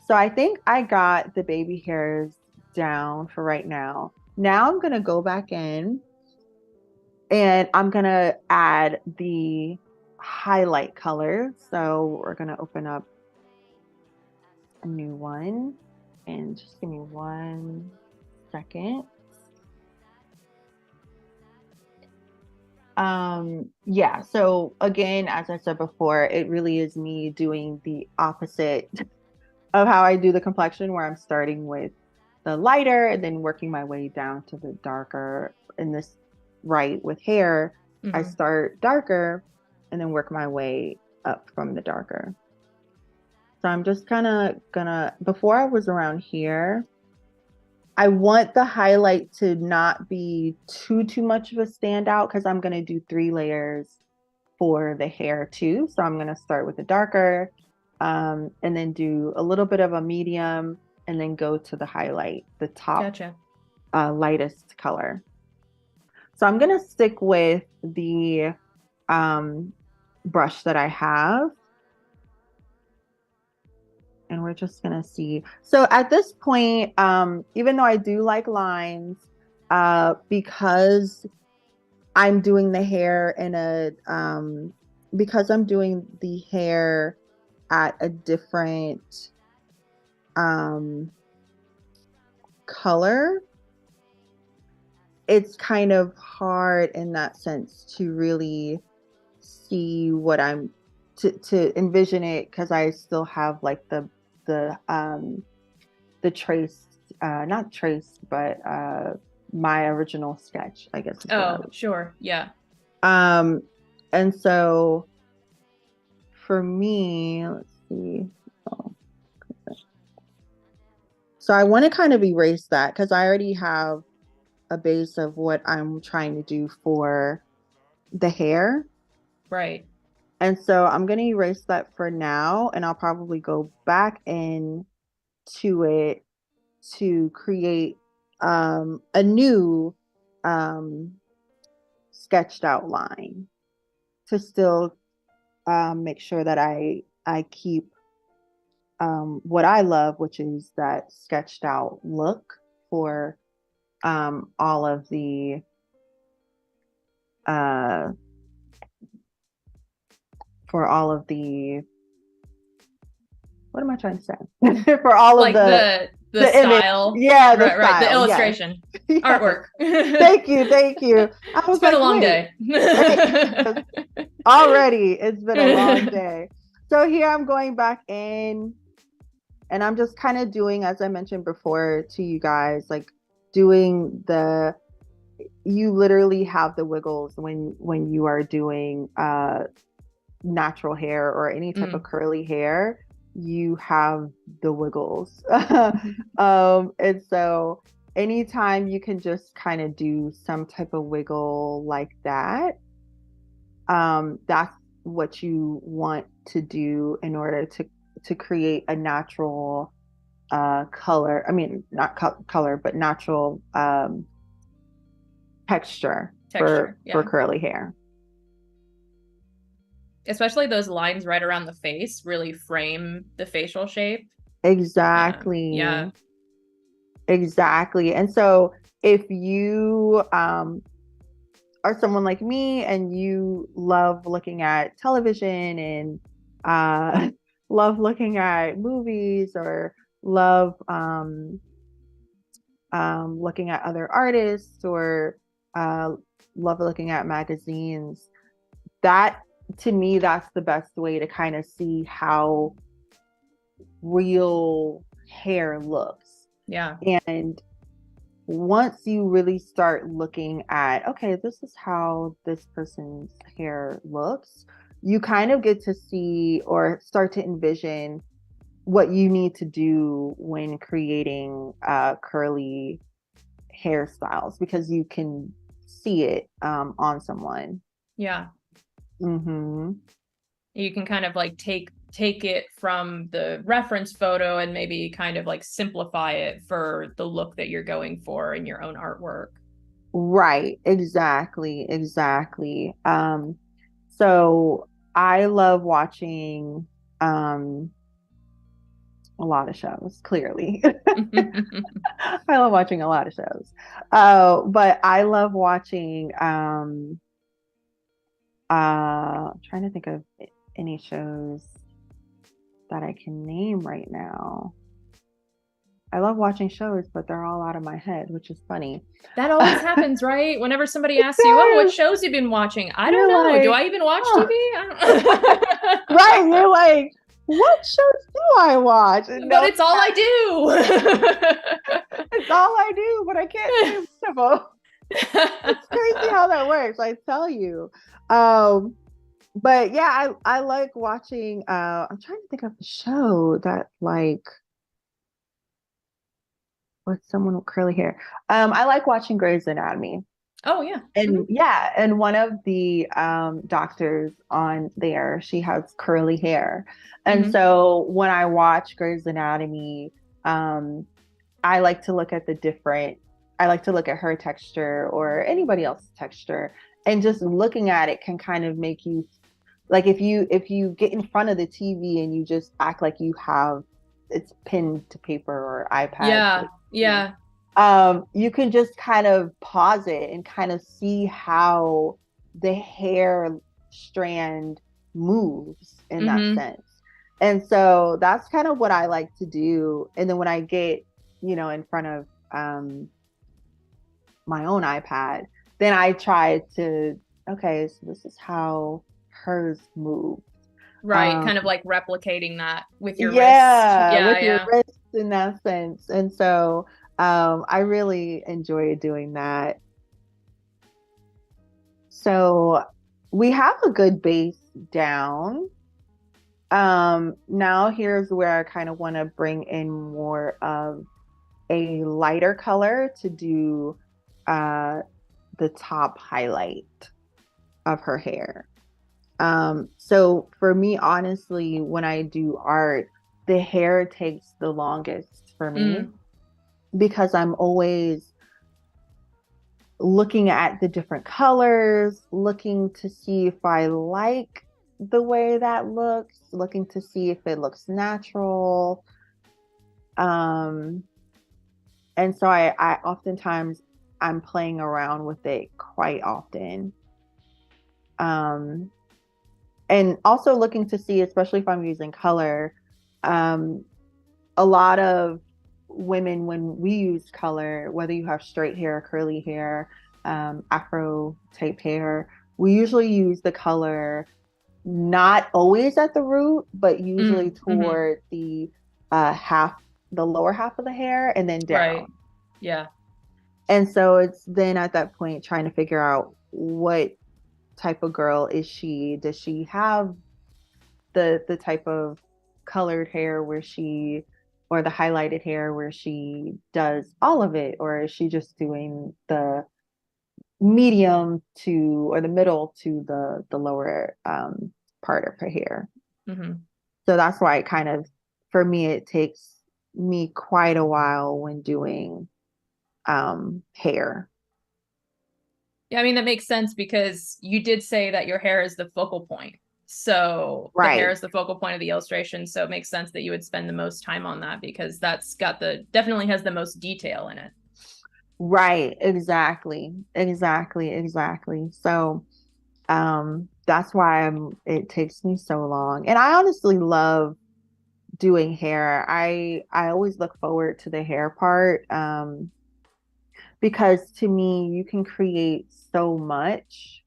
So I think I got the baby hairs down for right now. Now I'm gonna go back in and I'm gonna add the highlight color. So we're gonna open up a new one and just give me 1 second. Yeah, so again, as I said before, it really is me doing the opposite of how I do the complexion, where I'm starting with the lighter and then working my way down to the darker. In this, right, with hair, I Hmm. start darker and then work my way up from the darker. So I'm just kind of gonna, before I was around here, I want the highlight to not be too much of a standout because I'm gonna do 3 layers for the hair too. So I'm gonna start with the darker, and then do a little bit of a medium, and then go to the highlight, the top Gotcha. lightest color. So I'm gonna stick with the um, brush that I have, and we're just gonna see. So at this point, even though I do like lines, because I'm doing the hair in a because I'm doing the hair at a different um color, it's kind of hard in that sense to really see what I'm to envision it, because I still have like the trace, not trace, but my original sketch, I guess is what I Oh, would. sure. Yeah. Um, and so for me, let's see. Oh, so I want to kind of erase that because I already have a base of what I'm trying to do for the hair. Right. And so I'm going to erase that for now, and I'll probably go back in to it to create a new um sketched out line to still make sure that I keep what I love, which is that sketched out look for all of the uh, for all of the what am I trying to say? For all like of the image. style. Yeah, the Right. The style. Yes. illustration, Yes. artwork. Thank you. I was It's been like, a long wait, day. already it's been a long day. So here I'm going back in and I'm just kind of doing, as I mentioned before to you guys, like doing you literally have the wiggles when you are doing natural hair or any type of curly hair, you have the wiggles. And so anytime you can just kind of do some type of wiggle like that, that's what you want to do in order to create a natural color. I mean, not color, but natural texture for curly hair. Especially those lines right around the face really frame the facial shape. Exactly. Yeah. Exactly. And so if you are someone like me and you love looking at television and love looking at movies or love looking at other artists or love looking at magazines, that to me, that's the best way to kind of see how real hair looks. Yeah. And once you really start looking at, okay, this is how this person's hair looks, you kind of get to see or start to envision what you need to do when creating curly hairstyles, because you can see it on someone. Yeah. Mm-hmm. You can kind of like take it from the reference photo and maybe kind of like simplify it for the look that you're going for in your own artwork. Right. Exactly. So I love watching a lot of shows, clearly. I love watching a lot of shows. But I love watching I'm trying to think of any shows that I can name right now. I love watching shows, but they're all out of my head, which is funny. That always happens, right? Whenever somebody asks you, "Oh, what shows you've been watching?" I don't know. Like, do I even watch TV? I don't... Right? You're like, what shows do I watch? But it's all I do. It's all I do, but I can't name one of them. It's crazy how that works, I tell you. But yeah, I like watching. I'm trying to think of a show that like with someone with curly hair. I like watching Grey's Anatomy. Oh yeah. And yeah, and one of the doctors on there, she has curly hair. And so when I watch Grey's Anatomy, I like to look at I like to look at her texture or anybody else's texture. And just looking at it can kind of make you, like if you get in front of the TV and you just act like you have it's pinned to paper or iPad. Yeah. You can just kind of pause it and kind of see how the hair strand moves in that sense. And so that's kind of what I like to do. And then when I get, in front of my own iPad, then I try to, okay, so this is how hers move. Right, kind of like replicating that with your wrist. With your wrist in that sense. And so I really enjoy doing that. So we have a good base down. Now here's where I kind of want to bring in more of a lighter color to do the top highlight of her hair. So for me, honestly, when I do art, the hair takes the longest for me because I'm always looking at the different colors, looking to see if I like the way that looks, looking to see if it looks natural. Um, and so I oftentimes I'm playing around with it quite often. Um, and also looking to see, especially if I'm using color, um, a lot of women, when we use color, whether you have straight hair, curly hair, afro type hair, we usually use the color not always at the root, but usually Mm-hmm. toward the half, the lower half of the hair and then Right. down. Yeah. And so it's then at that point trying to figure out what type of girl is she? Does she have the type of colored hair where she, or the highlighted hair where she does all of it, or is she just doing the medium to, or the middle to the lower part of her hair? Mm-hmm. So that's why it kind of, for me, it takes me quite a while when doing hair. Yeah, I mean, that makes sense because you did say that your hair is the focal point. So the hair Right. is the focal point of the illustration. So it makes sense that you would spend the most time on that because that's got the definitely has the most detail in it. Right, exactly. Exactly, exactly. So that's why it takes me so long. And I honestly love doing hair. I always look forward to the hair part because to me you can create so much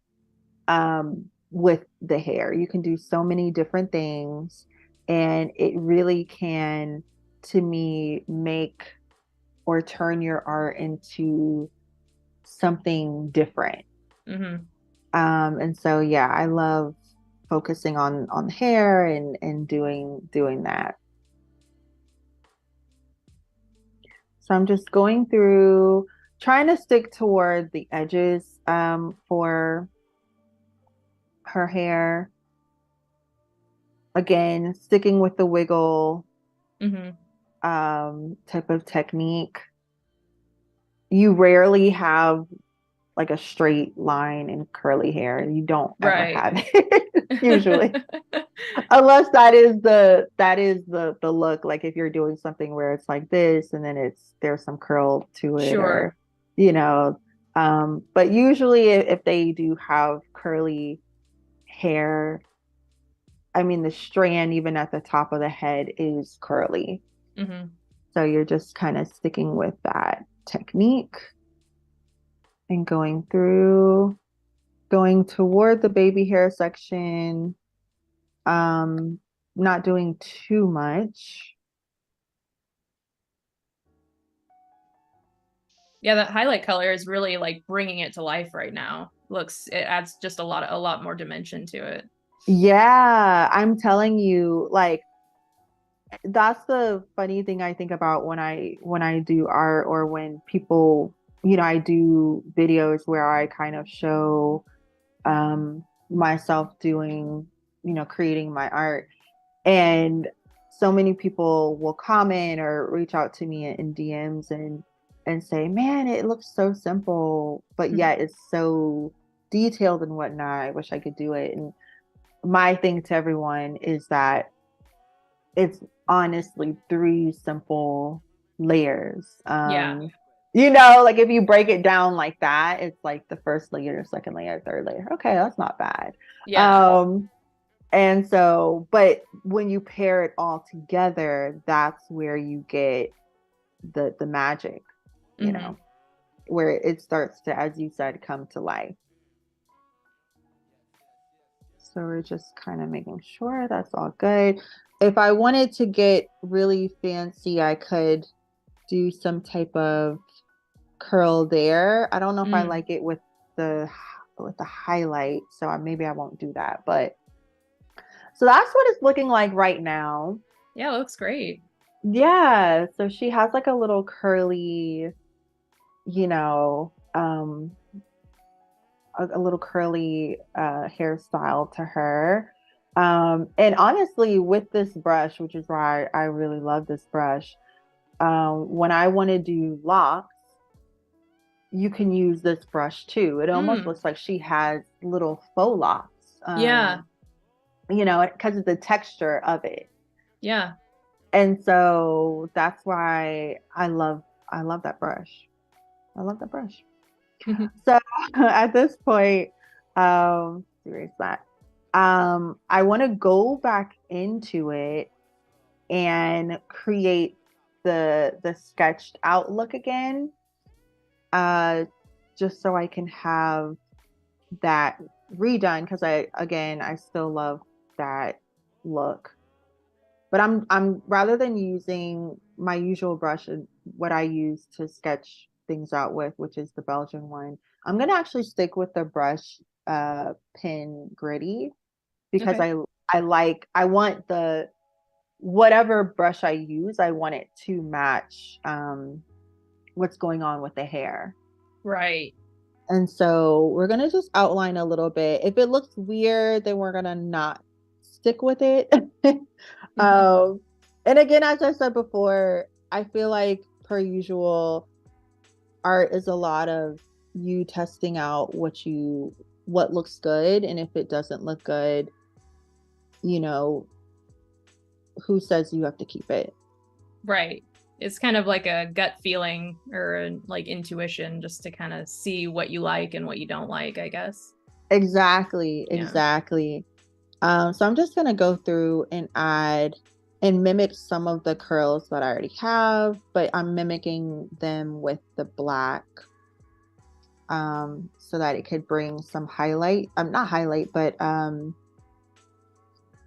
with the hair. You can do so many different things and it really can, to me, make or turn your art into something different. Mm-hmm. And so yeah, I love focusing on hair and doing that. So I'm just going through, trying to stick toward the edges for her hair. Again, sticking with the wiggle Mm-hmm. type of technique. You rarely have like a straight line and curly hair. You don't ever Right. have it usually. Unless that is the look, like if you're doing something where it's like this and then there's some curl to it, Sure. or you know but usually if they do have curly hair, I mean the strand even at the top of the head is curly, Mm-hmm. so you're just kind of sticking with that technique and going toward the baby hair section, um not doing too much. Yeah, that highlight color is really like bringing it to life right now. Looks, it adds just a lot more dimension to it. Yeah, I'm telling you, like that's the funny thing I think about when I do art, or when people, I do videos where I kind of show myself doing, creating my art. And so many people will comment or reach out to me in DMs and say, "Man, it looks so simple, but yet it's so detailed and whatnot. I wish I could do it." And my thing to everyone is that it's honestly three simple layers. Yeah. Like if you break it down like that, it's like the first layer, second layer, third layer. Okay, that's not bad. Yeah. Um, and so, but when you pair it all together, that's where you get the magic, Mm-hmm. where it starts to, as you said, come to life. So we're just kind of making sure that's all good. If I wanted to get really fancy, I could do some type of curl there. I don't know if I Mm. like it the with the highlight, so maybe I won't do that. But so that's what it's looking like right now. Yeah, it looks great. Yeah, so she has like a little curly, you know, um, a little curly hairstyle to her. And honestly, with this brush, which is why I really love this brush, when I want to do locks, you can use this brush too. It almost Mm, looks like she has little faux locks, yeah. you know, because of the texture of it. Yeah. And so that's why I love that brush. I love that brush. So at this point, erase that. I want to go back into it and create the sketched out look again. Uh, just so I can have that redone because I still love that look. But I'm rather than using my usual brush, what I use to sketch things out with, which is the Belgian one, I'm gonna actually stick with the brush pin gritty because Okay. I want the whatever brush I use, I want it to match what's going on with the hair. Right. And so we're gonna just outline a little bit. If it looks weird, then we're gonna not stick with it. um, and again, as I said before, I feel like per usual, art is a lot of you testing out what looks good, and if it doesn't look good, you know, who says you have to keep it? Right. It's kind of like a gut feeling or like intuition just to kind of see what you like and what you don't like, I guess. Exactly, Yeah. exactly. So I'm just gonna go through and add and mimic some of the curls that I already have, but I'm mimicking them with the black, so that it could bring some highlight. Not highlight, but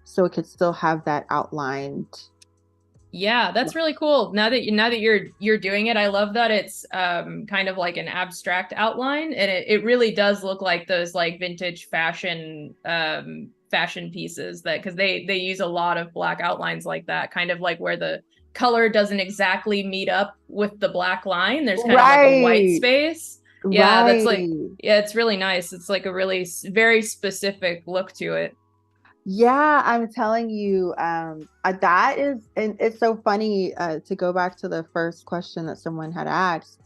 so it could still have that outlined. Yeah, that's really cool. Now that you're doing it, I love that it's kind of like an abstract outline and it really does look like those like vintage fashion pieces that because they use a lot of black outlines like that, kind of like where the color doesn't exactly meet up with the black line. There's kind of like a white Right, space. Yeah, that's like right. yeah, it's really nice. It's like a really very specific look to it. Yeah, I'm telling you, that is, and it's so funny to go back to the first question that someone had asked.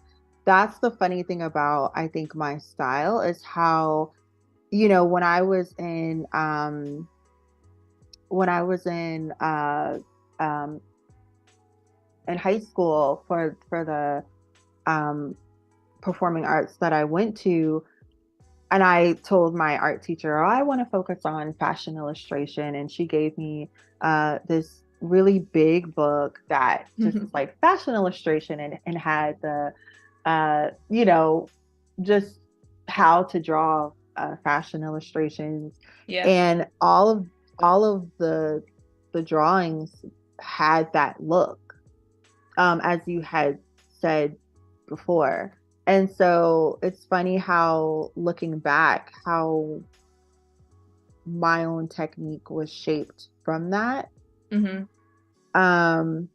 That's the funny thing about, I think, my style is how, you know, when I was um, in high school for the performing arts that I went to, and I told my art teacher, oh, I want to focus on fashion illustration. And she gave me this really big book that just was like fashion illustration and had the, you know, just how to draw fashion illustrations. Yeah. And all of the drawings had that look, as you had said before. And so it's funny how looking back, how my own technique was shaped from that. Hmm. Um,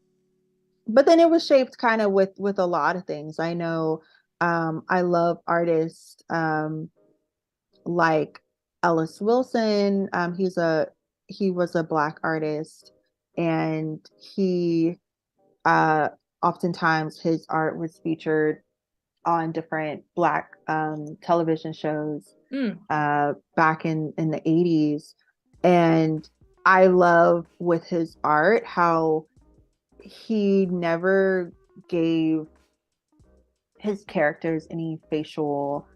but then it was shaped kind of with a lot of things. I know I love artists like Ellis Wilson. He was a black artist and he uh oftentimes his art was featured on different black television shows Mm. back in the 80s. And I love with his art how he never gave his characters any facial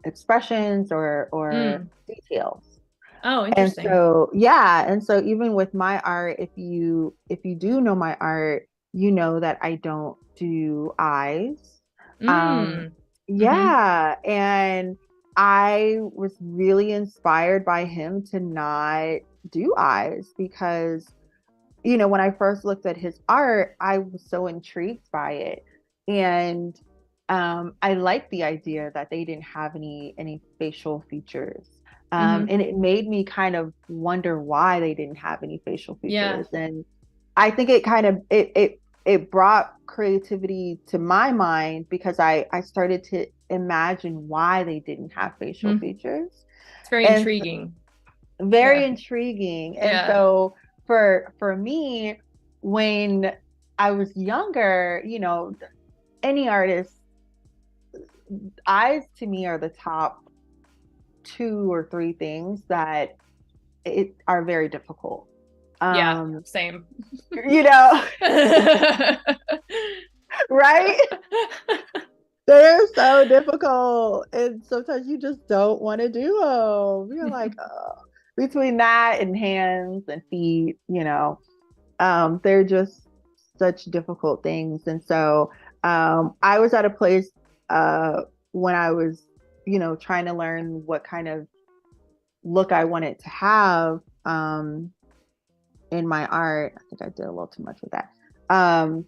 expressions or Mm. details. Oh, And interesting. so yeah, and so even with my art, if you do know my art, you know that I don't do eyes. Um, Mm. Hmm. yeah, and I was really inspired by him to not do eyes because, you know, when I first looked at his art, I was so intrigued by it. And I liked the idea that they didn't have any facial features. Hmm. And it made me kind of wonder why they didn't have any facial Yeah. features. And I think it kind of it brought creativity to my mind because I started to imagine why they didn't have facial Mm. features. It's very And intriguing. very Yeah. intriguing. And Yeah. so for me, when I was younger, you know, any artist eyes to me are the top two or three things that are very difficult. Yeah, same. You know, right? They're so difficult. And sometimes you just don't want to do them. You're like, oh. Between that and hands and feet, they're just such difficult things. And so I was at a place when I was, trying to learn what kind of look I wanted to have in my art. I think I did a little too much with that. Um,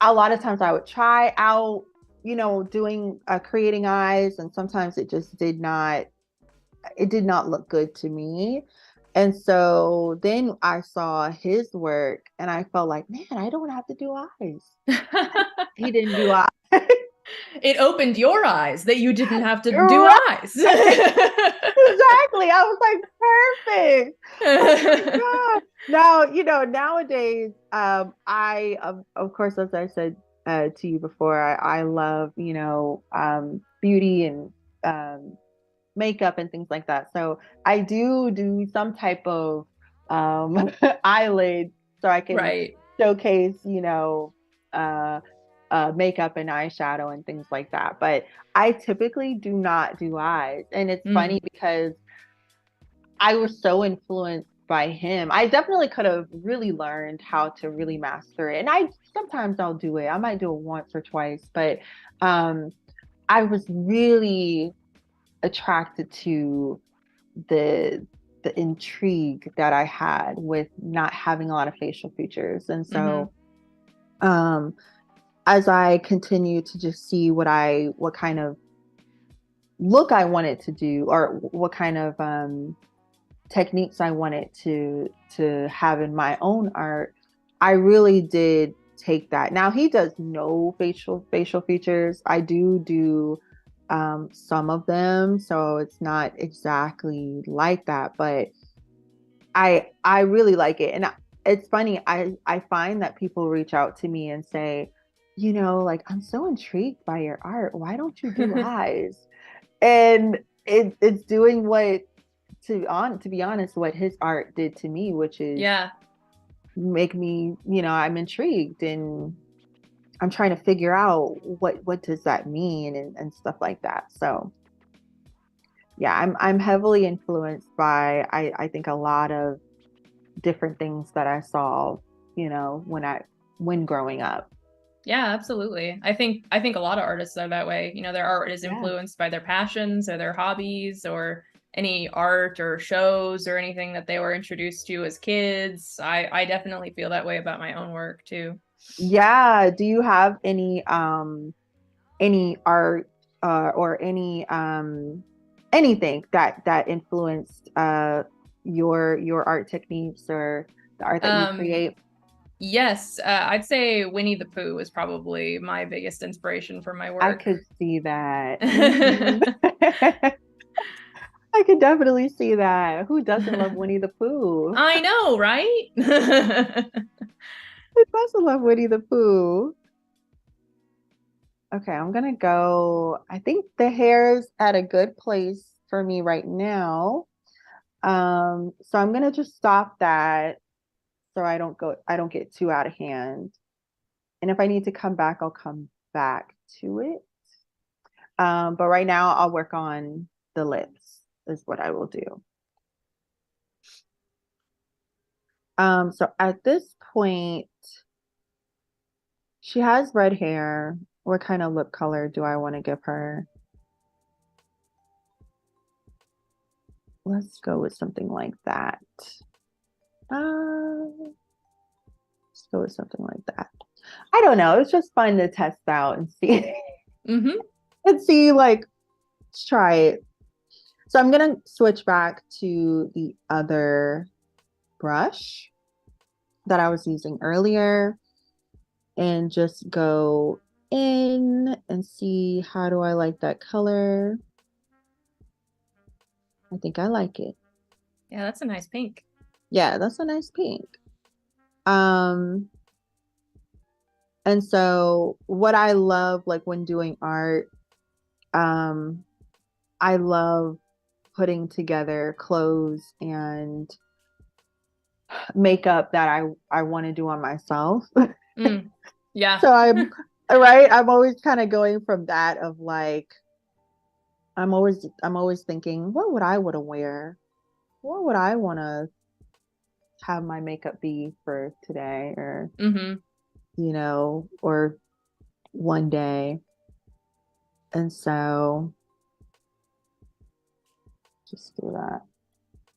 a lot of times I would try out, doing creating eyes, and sometimes it did not look good to me. And so then I saw his work and I felt like, man, I don't have to do eyes. He didn't do eyes. It opened your eyes that you didn't have to do Right. eyes. Exactly. I was like, perfect. Oh my God. Now, nowadays, I, of course, as I said to you before, I love, beauty and makeup and things like that. So I do some type of eyelid so I can Right. showcase, uh, makeup and eyeshadow and things like that. But I typically do not do eyes. And it's funny Mm. because I was so influenced by him. I definitely could have really learned how to really master it. And sometimes I'll do it. I might do it once or twice, but um I was really attracted to the the intrigue that I had with not having a lot of facial features. And Mm-hmm. so um as I continued to just see what kind of look I wanted to do, or what kind of techniques I wanted to have in my own art, I really did take that. Now he does no facial features. I do some of them, so it's not exactly like that, but I really like it. And it's funny, I find that people reach out to me and say, like, I'm so intrigued by your art. Why don't you do eyes? And it's doing what to be honest, what his art did to me, which is Yeah. make me, I'm intrigued and I'm trying to figure out what does that mean, and stuff like that. So yeah, I'm heavily influenced by I think a lot of different things that I saw, when growing up. Yeah, absolutely. I think a lot of artists are that way. Their art is Yeah. influenced by their passions or their hobbies or any art or shows or anything that they were introduced to as kids. I definitely feel that way about my own work too. Yeah. Do you have any art or anything that influenced your art techniques or the art that you Um, create? yes, I'd say Winnie the Pooh is probably my biggest inspiration for my I work. could see that. Mhm. I could definitely see that. Who doesn't love Winnie the Pooh? I know, right? Who doesn't love Winnie the Pooh? Okay, I'm gonna go. I think the hair's at a good place for me right now. So I'm gonna just stop that so I don't get too out of hand. And if I need to come back, I'll come back to it. But right now I'll work on the lips is what I will do. So at this point, she has red hair. What kind of lip color do I want to give her? Let's go with something like that. Let's go with something like that. I don't know. It's just fun to test out and see Hmm. and see, like, let's try it. So I'm gonna switch back to the other brush that I was using earlier and just go in and see how do I like that color. I think I like it. Yeah, that's a nice pink. Yeah, that's a nice pink. Um, and so what I love, like, when doing art Um, I love putting together clothes and makeup that I want to do on myself. Yeah. So I'm right. I'm always kind of going from that of like I'm always thinking, what would I want to wear? What would I want to have my makeup be for today or or one day. And so just do that.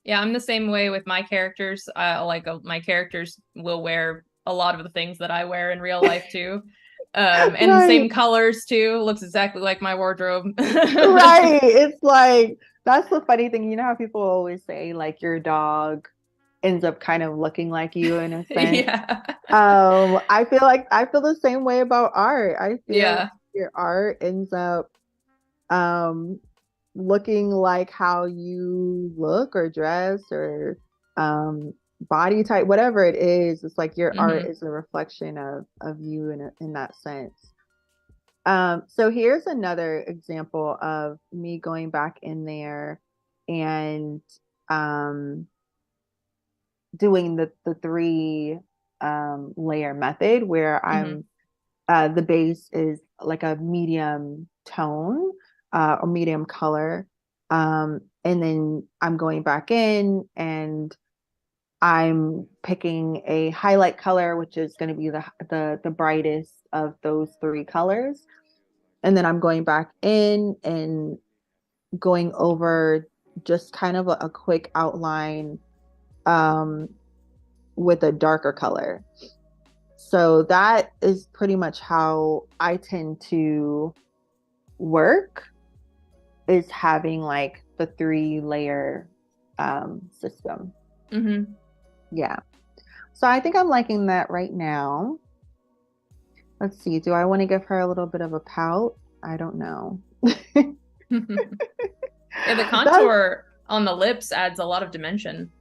Yeah, I'm the same way with my characters. My characters will wear a lot of the things that I wear in real life too. And Right. same colors too. Looks exactly like my wardrobe. Right. It's like that's the funny thing. You know how people always say like your dog ends up kind of looking like you in a sense. Yeah. I feel the same way about art. I feel like Yeah. your art ends up um looking like how you look or dress or um body type, whatever it is. It's like your art is a reflection of you in that sense. So here's another example of me going back in there and um doing the three layer method where I'm the base is like a medium tone or medium color. And then I'm going back in and I'm picking a highlight color, which is going to be the brightest of those three colors. And then I'm going back in and going over just kind of a quick outline um, with a darker color. So that is pretty much how I tend to work, is having like the 3-layer system. Yeah. So I think I'm liking that right now. Let's see. Do I want to give her a little bit of a pout? I don't know. Yeah, the contour on the lips adds a lot of dimension.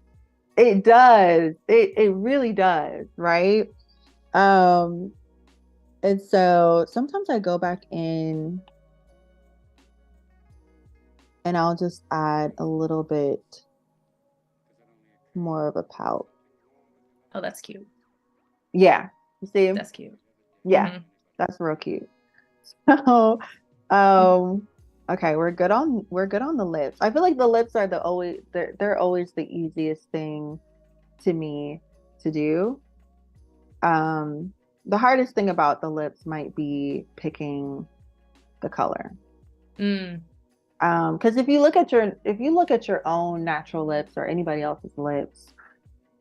It does. It really does, right? Um, and so sometimes I go back in and I'll just add a little bit more of a pout. Oh, that's cute. Yeah. You see? That's cute. Yeah. That's real cute. So, okay, we're good on the lips. I feel like the lips are they're always the easiest thing to me to do. The hardest thing about the lips might be picking the color. Because if you look at your own natural lips or anybody else's lips,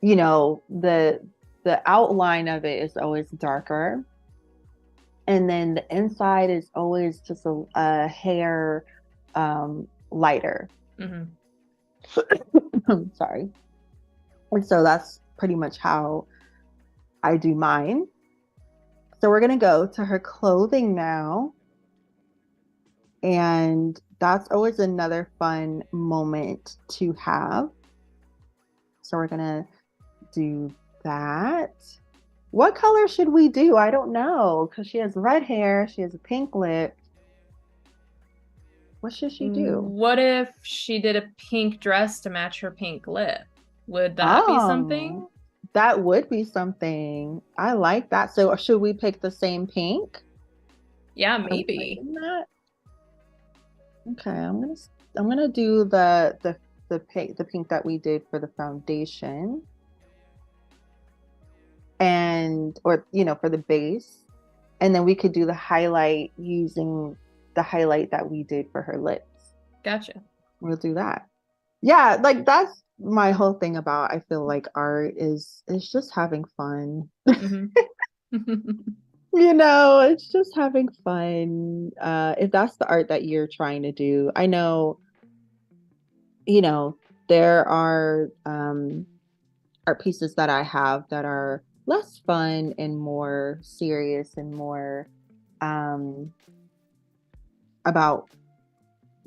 the outline of it is always darker, and then the inside is always just a hair lighter. Sorry. And so that's pretty much how I do mine. So we're gonna go to her clothing now. And that's always another fun moment to have. So we're gonna do that. What color should we do? I don't know, because she has red hair, she has a pink lip. What should she do? What if she did a pink dress to match her pink lip? Would that be something? That would be something. I like that. So should we pick the same pink? Yeah, maybe. Okay, I'm gonna do the pink that we did for the foundation. Or for the base. And then we could do the highlight using the highlight that we did for her lips. Gotcha. We'll do that. Yeah, like that's my whole thing about, I feel like art is just having fun. It's just having fun. If that's the art that you're trying to do. I know, there are art pieces that I have that are less fun and more serious and more about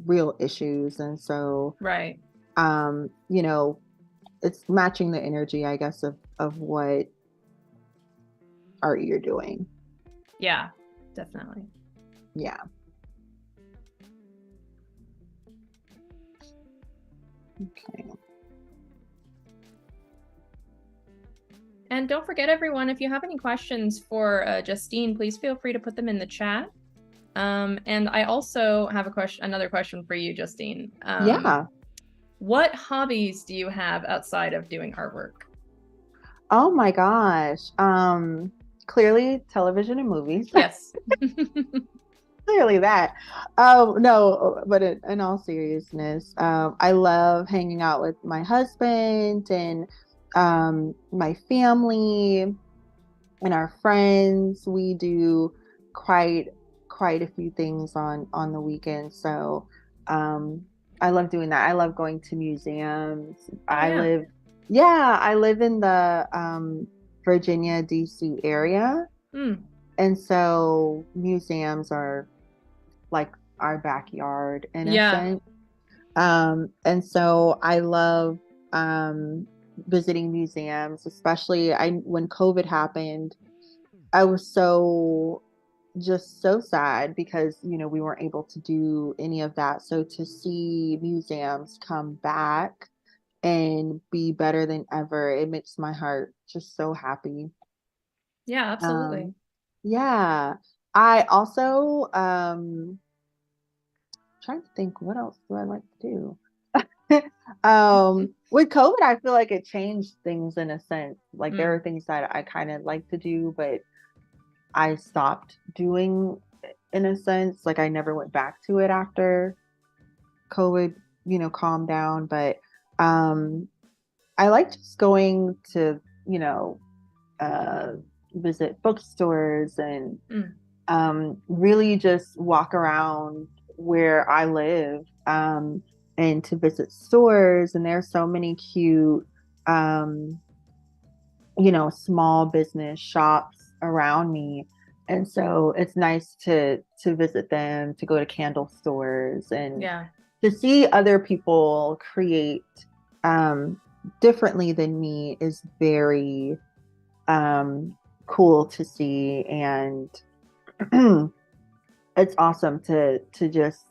real issues. And so, right. It's matching the energy, I guess, of what art you're doing. Yeah, definitely. Yeah. Okay. And don't forget, everyone, if you have any questions for Justine, please feel free to put them in the chat. And I also have another question for you, Justine. Yeah. What hobbies do you have outside of doing artwork? Oh my gosh. Clearly television and movies. Yes. Clearly that. No, but in all seriousness, I love hanging out with my husband and my family and our friends. We do quite quite a few things on the weekends. So um I love doing that. I love going to museums. Oh yeah. I live in the Virginia, DC area. Mm. And so museums are like our backyard in a Yeah. sense. And so I love visiting museums, especially when COVID happened. I was just so sad because we weren't able to do any of that. So to see museums come back and be better than ever, it makes my heart just so happy. Yeah, absolutely. Um, yeah. I also trying to think what else do I like to do. With COVID, I feel like it changed things in a sense. Like there Mm. are things that I kind of like to do, but I stopped doing in a sense. Like I never went back to it after COVID, calmed down. But um I like just going to, uh visit bookstores and Mm. really just walk around where I live, and to visit stores. And there's so many cute, um, small business shops around me. And so it's nice to visit them, to go to candle stores and Yeah. to see other people create um, differently than me is very cool to see. And it's awesome to just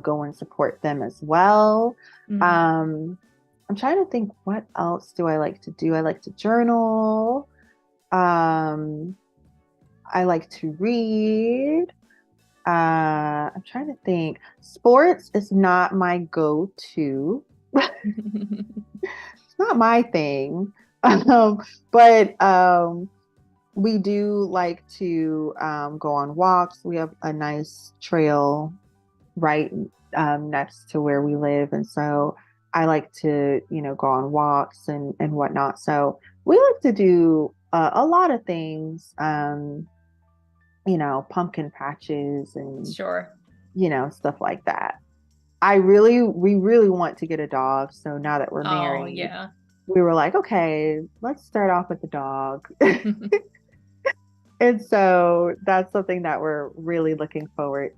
go and support them as well. Mm. I'm trying to think, what else do I like to do? I like to journal. um I like to read. I'm trying to think. Sports is not my go-to. It's not my thing. But we do like to go on walks. We have a nice trail right next to where we live. And so I like to, go on walks and whatnot. So we like to do a lot of things, pumpkin patches and, Sure. stuff like that. We really want to get a dog. So now that we're Oh, married, yeah. we were like, okay, let's start off with the dog. And so that's something that we're really looking forward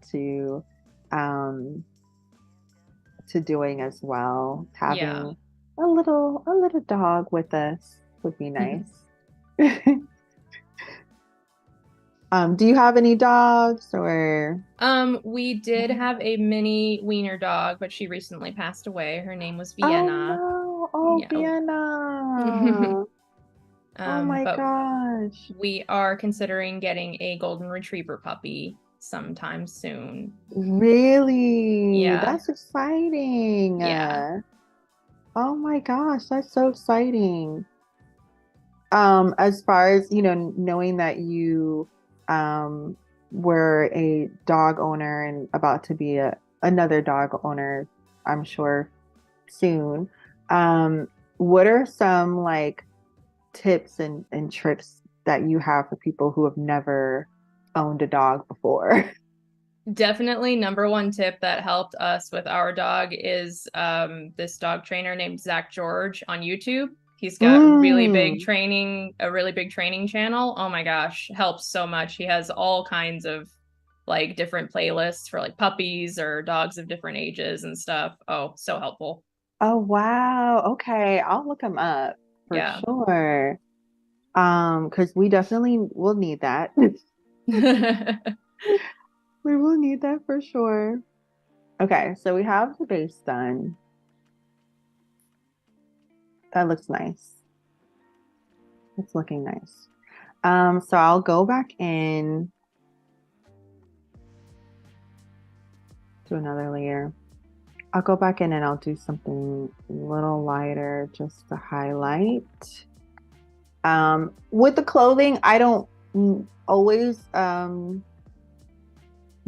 um, to doing as well. Yeah. Having a little dog with us would be nice. Do you have any dogs or? We did have a mini wiener dog, but she recently passed away. Her name was Oh Vienna. no! Oh, Yeah. Vienna! Oh my But gosh! we are considering getting a golden retriever puppy sometime soon. Really? Yeah. That's exciting. Yeah. Oh my gosh, that's so exciting. As far as, knowing that you um were a dog owner and about to be another dog owner, I'm sure soon. What are some like tips and tricks that you have for people who have never owned a dog before? Definitely number one tip that helped us with our dog is this dog trainer named Zach George on YouTube. He's got Mm. a really big training channel. Oh my gosh, helps so much. He has all kinds of like different playlists for like puppies or dogs of different ages and stuff. Oh, so helpful. Oh wow. Okay, I'll look them up for Yeah. sure. Because we definitely will need that. We will need that for sure. Okay, so we have the base done. That looks nice. It's looking nice. So I'll go back in to another layer. I'll go back in and I'll do something a little lighter just to highlight. With the clothing, I don't always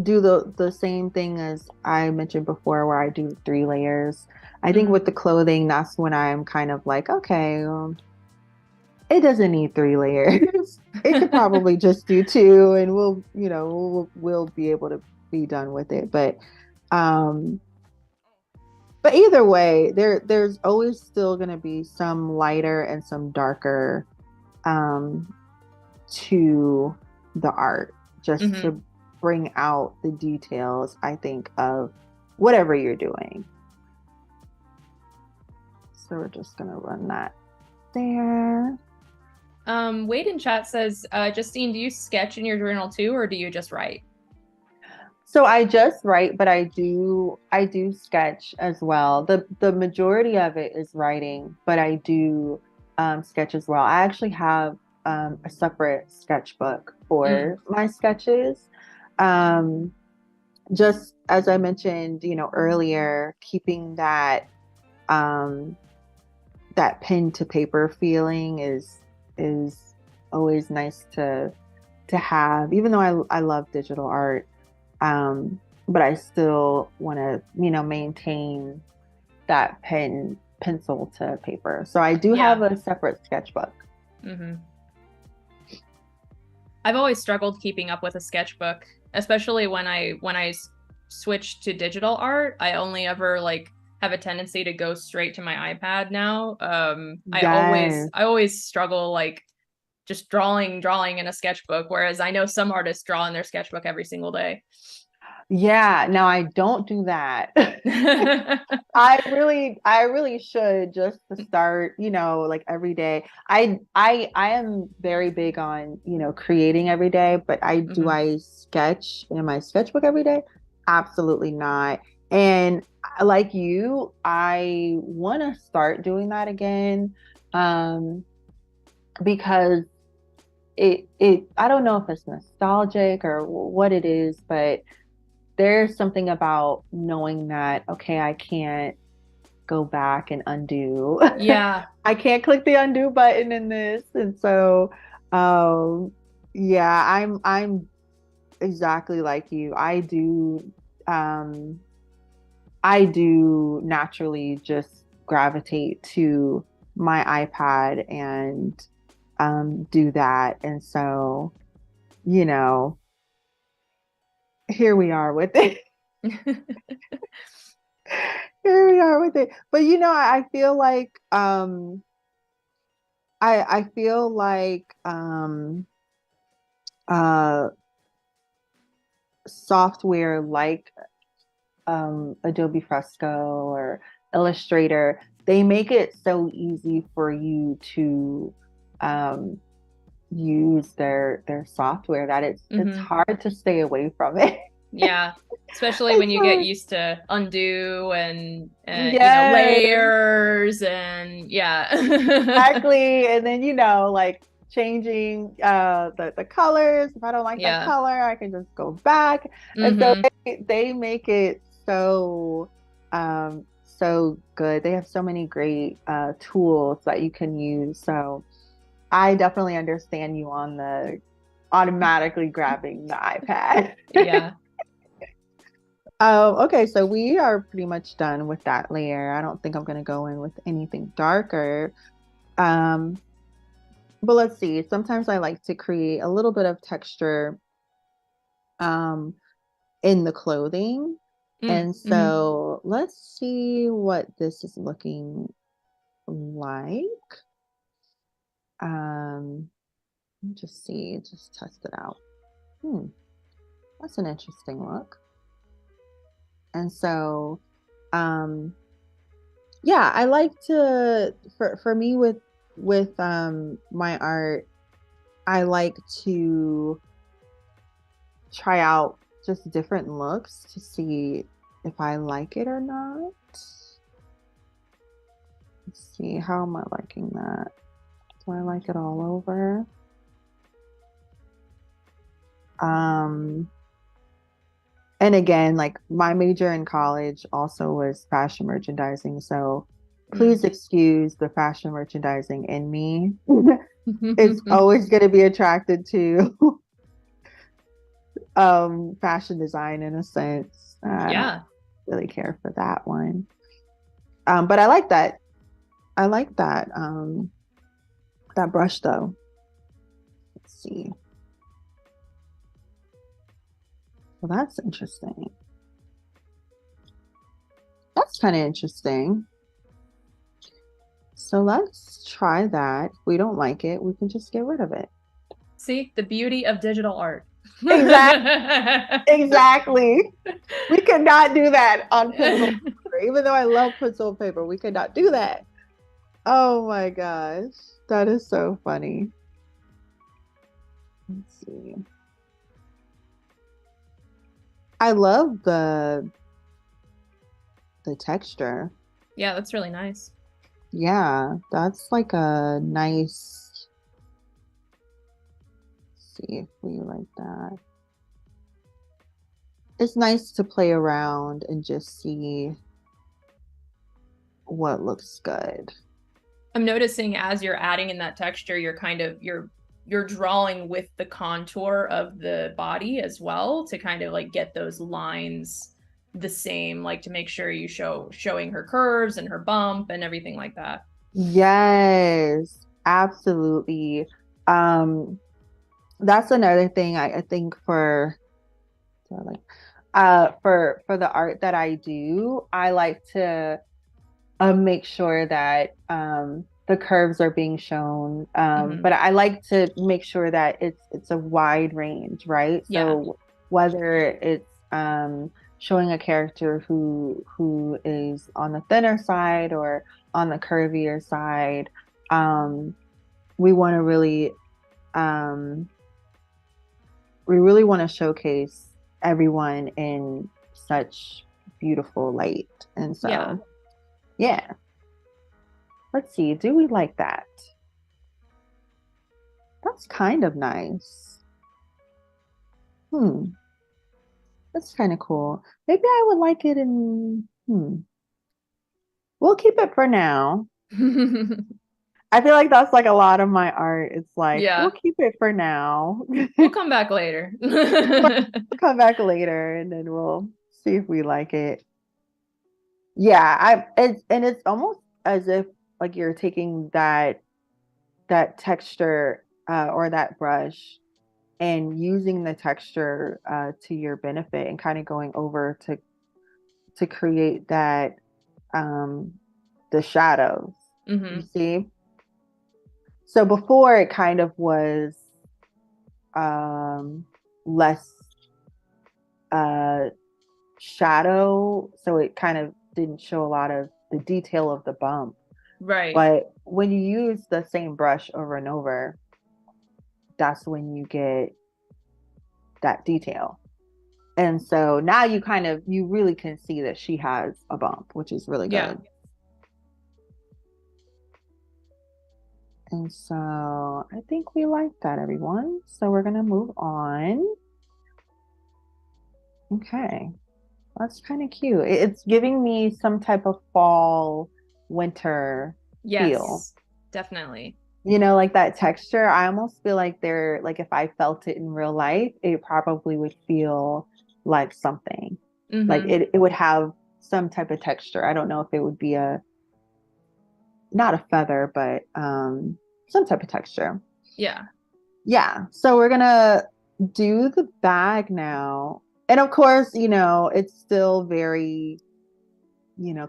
do the same thing as I mentioned before, where I do 3 layers. I think with the clothing, that's when I'm kind of like, okay, it doesn't need 3 layers. It could probably just do 2, and we'll be able to be done with it. But either way, there's always still going to be some lighter and some darker to the art, just to bring out the details, I think, of whatever you're doing. So we're just gonna run that there. Wade in chat says, Justine, do you sketch in your journal too, or do you just write? So I just write, but I do sketch as well. The majority of it is writing, but I do sketch as well. I actually have a separate sketchbook for my sketches. Just as I mentioned, earlier, keeping that that pen to paper feeling is always nice to have, even though I love digital art. But I still want to, maintain that pencil to paper. So I do have a separate sketchbook. I've always struggled keeping up with a sketchbook, especially when I switched to digital art. I only ever have a tendency to go straight to my iPad now. I always struggle just drawing in a sketchbook, whereas I know some artists draw in their sketchbook every single day. Yeah, now I don't do that. I really should, just to start, every day. I am very big on, creating every day, but do I sketch in my sketchbook every day? Absolutely not. And like you, I want to start doing that again, because I don't know if it's nostalgic or what it is, but there's something about knowing that, okay, I can't go back and undo. Yeah. I can't click the undo button in this. And so, yeah, I'm exactly like you. I do naturally just gravitate to my iPad and do that. And so, here we are with it. Here we are with it. But I feel like I feel like software like Adobe Fresco or Illustrator, they make it so easy for you to use their software that it's hard to stay away from it. Yeah, especially when you get used to undo and layers and Exactly. And then changing the colors. If I don't like that color, I can just go back. And so they make it so so good. They have so many great tools that you can use. So I definitely understand you on the automatically grabbing the iPad. Yeah. Okay, so we are pretty much done with that layer. I don't think I'm going to go in with anything darker. But let's see. Sometimes I like to create a little bit of texture in the clothing. And so let's see what this is looking like. Just test it out. That's an interesting look. And so, yeah, I like to, for me with my art, I like to try out just different looks to see if I like it or not. Let's see, how am I liking that? Do I like it all over? And again, like my major in college also was fashion merchandising. So Mm. please excuse the fashion merchandising in me. It's always going to be attracted to fashion design in a sense. I don't Yeah. really care for that one. But I like that. I like that brush though. Let's see. Well, that's interesting. That's kind of interesting. So let's try that. If we don't like it, we can just get rid of it. See, the beauty of digital art. Exactly. Exactly. We could not do that on pencil paper. Even though I love pencil paper, we could not do that. Oh my gosh. That is so funny. Let's see. I love the texture. Yeah, that's really nice. Yeah, that's like a nice, see if we like that. It's nice to play around and just see what looks good. I'm noticing as you're adding in that texture, you're kind of you're drawing with the contour of the body as well to kind of like get those lines the same, like to make sure you showing her curves and her bump and everything like that. Yes, absolutely. Um, that's another thing I think for so like for the art that I do, I like to make sure that the curves are being shown. Hmm. But I like to make sure that it's a wide range, right? Yeah. So whether it's showing a character who is on the thinner side or on the curvier side, um, we want to um, really want to showcase everyone in such beautiful light. And Yeah. so, yeah. Let's see, do we like that? That's kind of nice. Hmm, that's kind of cool. Maybe I would like it in, we'll keep it for now. I feel like that's like a lot of my art. It's like, we'll Yeah. keep it for now. We'll come back later. We'll come back later and then we'll see if we like it. Yeah, it's almost as if like you're taking that texture or that brush and using the texture to your benefit and kind of going over to create that um, the shadows. You Hmm. see, so before it kind of was um, less uh, shadow, so it kind of didn't show a lot of the detail of the bump. Right. But when you use the same brush over and over, that's when you get that detail. And so now you really can see that she has a bump, which is really Yeah. good. And so I think we like that, everyone. So we're gonna move on. Okay, that's kind of cute. It's giving me some type of fall, winter feel. Yes, definitely. Like that texture. I almost feel like they're like if I felt it in real life, it probably would feel like something. Like Hmm. it would have some type of texture. I don't know if it would be a not a feather, but some type of texture. Yeah. Yeah. So we're gonna do the bag now. And of course, it's still very,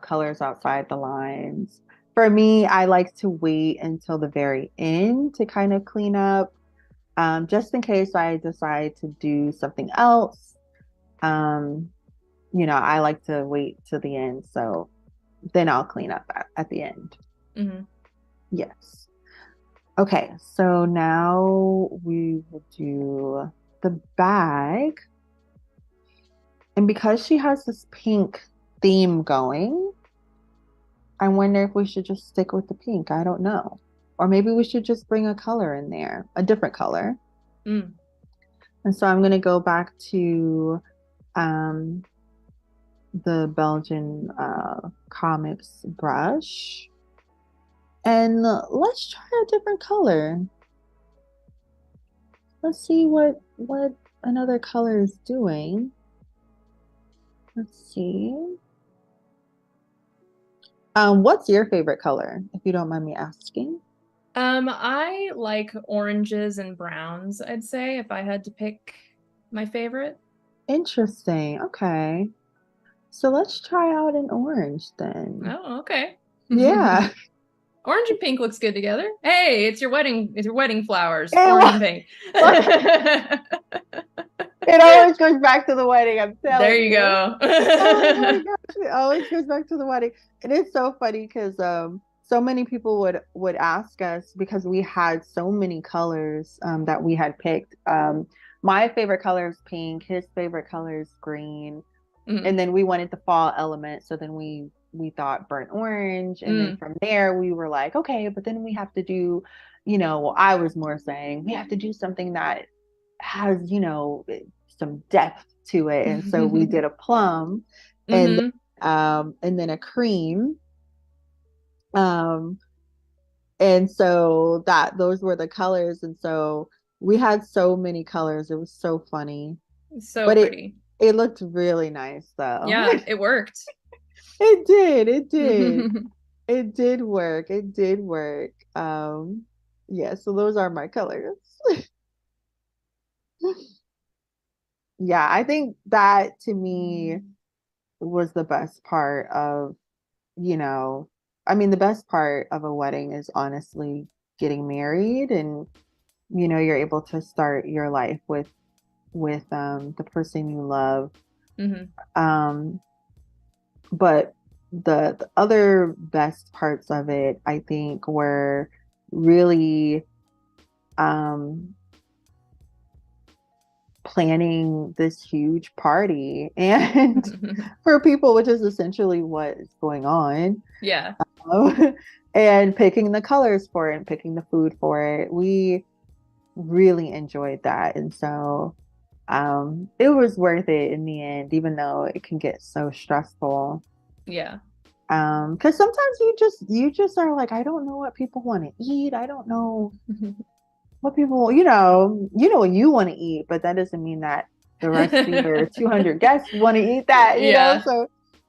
colors outside the lines. For me, I like to wait until the very end to kind of clean up, just in case I decide to do something else. Um, I like to wait till the end. So then I'll clean up at the end. Hmm. Yes. Okay, so now we will do the bag. And because she has this pink theme going, I wonder if we should just stick with the pink. I don't know. Or maybe we should just bring a color in there, a different color. Mm. And so I'm going to go back to um, the Belgian comics brush. And let's try a different color. Let's see what another color is doing. Let's see. What's your favorite color, if you don't mind me asking? I like oranges and browns, I'd say, if I had to pick my favorite. Interesting. Okay. So let's try out an orange then. Oh, okay. Yeah. Orange and pink looks good together. Hey, it's your wedding flowers, It, orange and pink. it always goes back to the wedding, I'm There telling you you. go. Oh my gosh, it always goes back to the wedding. And it's so funny because so many people would ask us because we had so many colors that we had picked. My favorite color is pink, his favorite color is green. Mhm. And then we wanted the fall element, so then we thought burnt orange, and then from there we were like, okay, but then we have to do, well, I was more saying we have to do something that has, some depth to it. And so we did a plum and then a cream. Um and so those were the colors. And so we had so many colors. It was so funny. So But pretty. it looked really nice though. Yeah, it worked. It did. It did. It did work. It did work. Yeah, so those are my colors. Yeah, I think that to me was the best part of, you know, I mean, the best part of a wedding is honestly getting married, and you're able to start your life with the person you love. Um, but the other best parts of it, I think, were really um planning this huge party and for people, which is essentially what is going on. Yeah. And picking the colors for it and picking the food for it. We really enjoyed that. And so it was worth it in the end, even though it can get so stressful. Yeah. Because sometimes you just are like, I don't know what people want to eat. I don't know what people, what you want to eat, but that doesn't mean that the rest of your 200 guests want to eat that, Yeah. So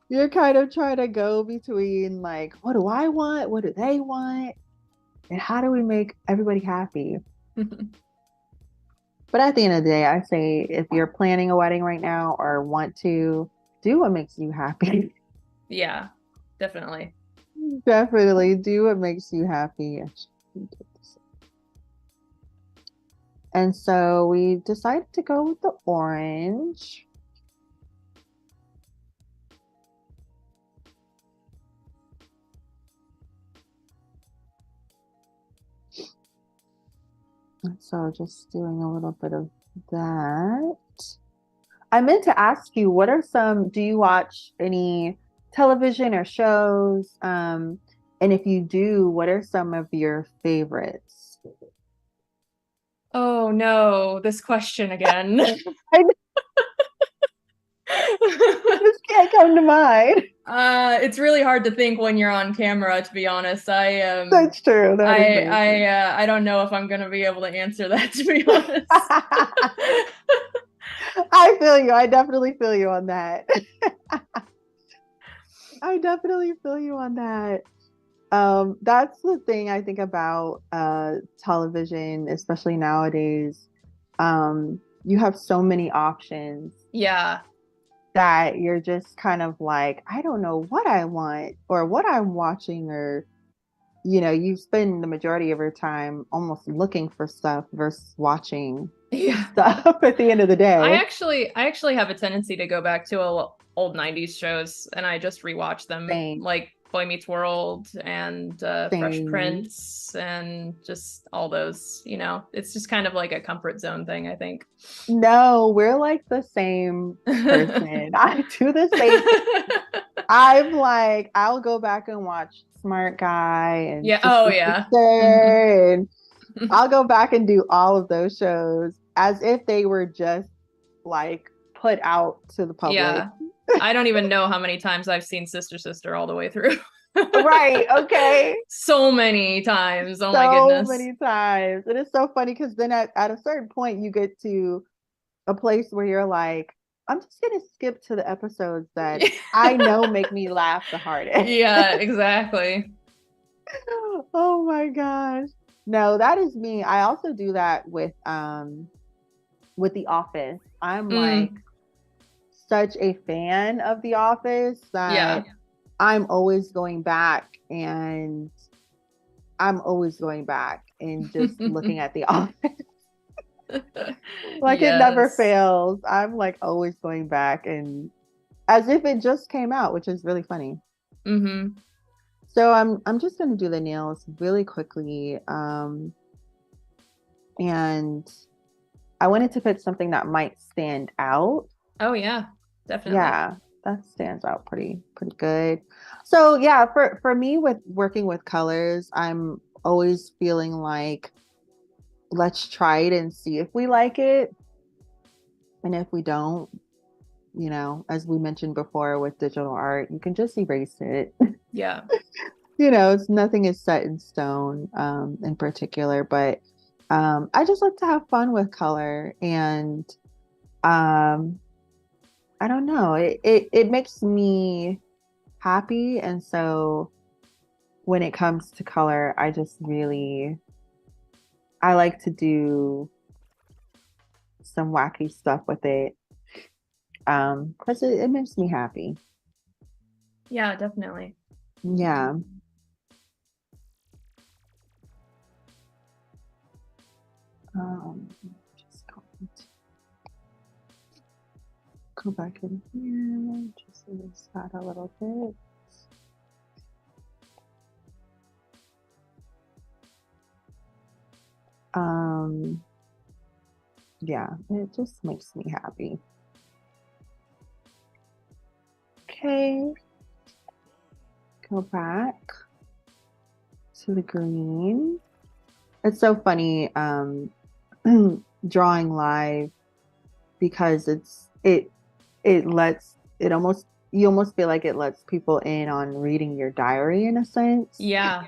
you're kind of trying to go between like, what do I want? What do they want? And how do we make everybody happy? But at the end of the day, I say if you're planning a wedding right now or want to, do what makes you happy. Yeah, definitely. Definitely do what makes you happy. And so we decided to go with the orange. So just doing a little bit of that. I meant to ask you, do you watch any television or shows? And if you do, what are some of your favorites? Oh no, this question again. I just can't come to mind. It's really hard to think when you're on camera, to be honest. That's true. I don't know if I'm gonna be able to answer that, to be honest. I feel you. I definitely feel you on that. I definitely feel you on that. That's the thing I think about television, especially nowadays. You have so many options. Yeah. That you're just kind of like, I don't know what I want or what I'm watching, or you spend the majority of your time almost looking for stuff versus watching stuff at the end of the day. I actually have a tendency to go back to old 90s shows, and I just rewatch them. Same. Like Boy Meets World and Fresh Prince and just all those, it's just kind of like a comfort zone thing, I think. No, we're like the same person. I do the same. I'm like, I'll go back and watch Smart Guy and Yeah. Oh Sister yeah. Mhm. Sister, and I'll go back and do all of those shows as if they were just like put out to the public. Yeah. I don't even know how many times I've seen Sister Sister all the way through. Right. Okay. So many times. Oh my So goodness. many times. And it's so funny because then at a certain point, you get to a place where you're like, I'm just going to skip to the episodes that I know make me laugh the hardest. Yeah, exactly. Oh my gosh. No, that is me. I also do that with The Office. I'm like Mm, such a fan of The Office yeah. that I'm always going back and I'm always going back and just looking at The Office. Like it never Yes. fails. I'm like always going back and as if it just came out, which is really funny. Mm-hmm. So I'm just gonna do the nails really quickly. And I wanted to pick something that might stand out. Oh yeah, definitely. Yeah, that stands out pretty good. So yeah, for me with working with colors, I'm always feeling like let's try it and see if we like it. And if we don't, as we mentioned before with digital art, you can just erase it. Yeah. It's nothing is set in stone in particular, but I just like to have fun with color and um, I don't know, it makes me happy. And so when it comes to color, I like to do some wacky stuff with it because it makes me happy. Yeah, definitely. Yeah. Just going to go back in here, just erase that a little bit. Um, yeah, it just makes me happy. Okay, go back to the green. It's so funny drawing live because it lets it almost you almost feel like it lets people in on reading your diary in a sense. Yeah.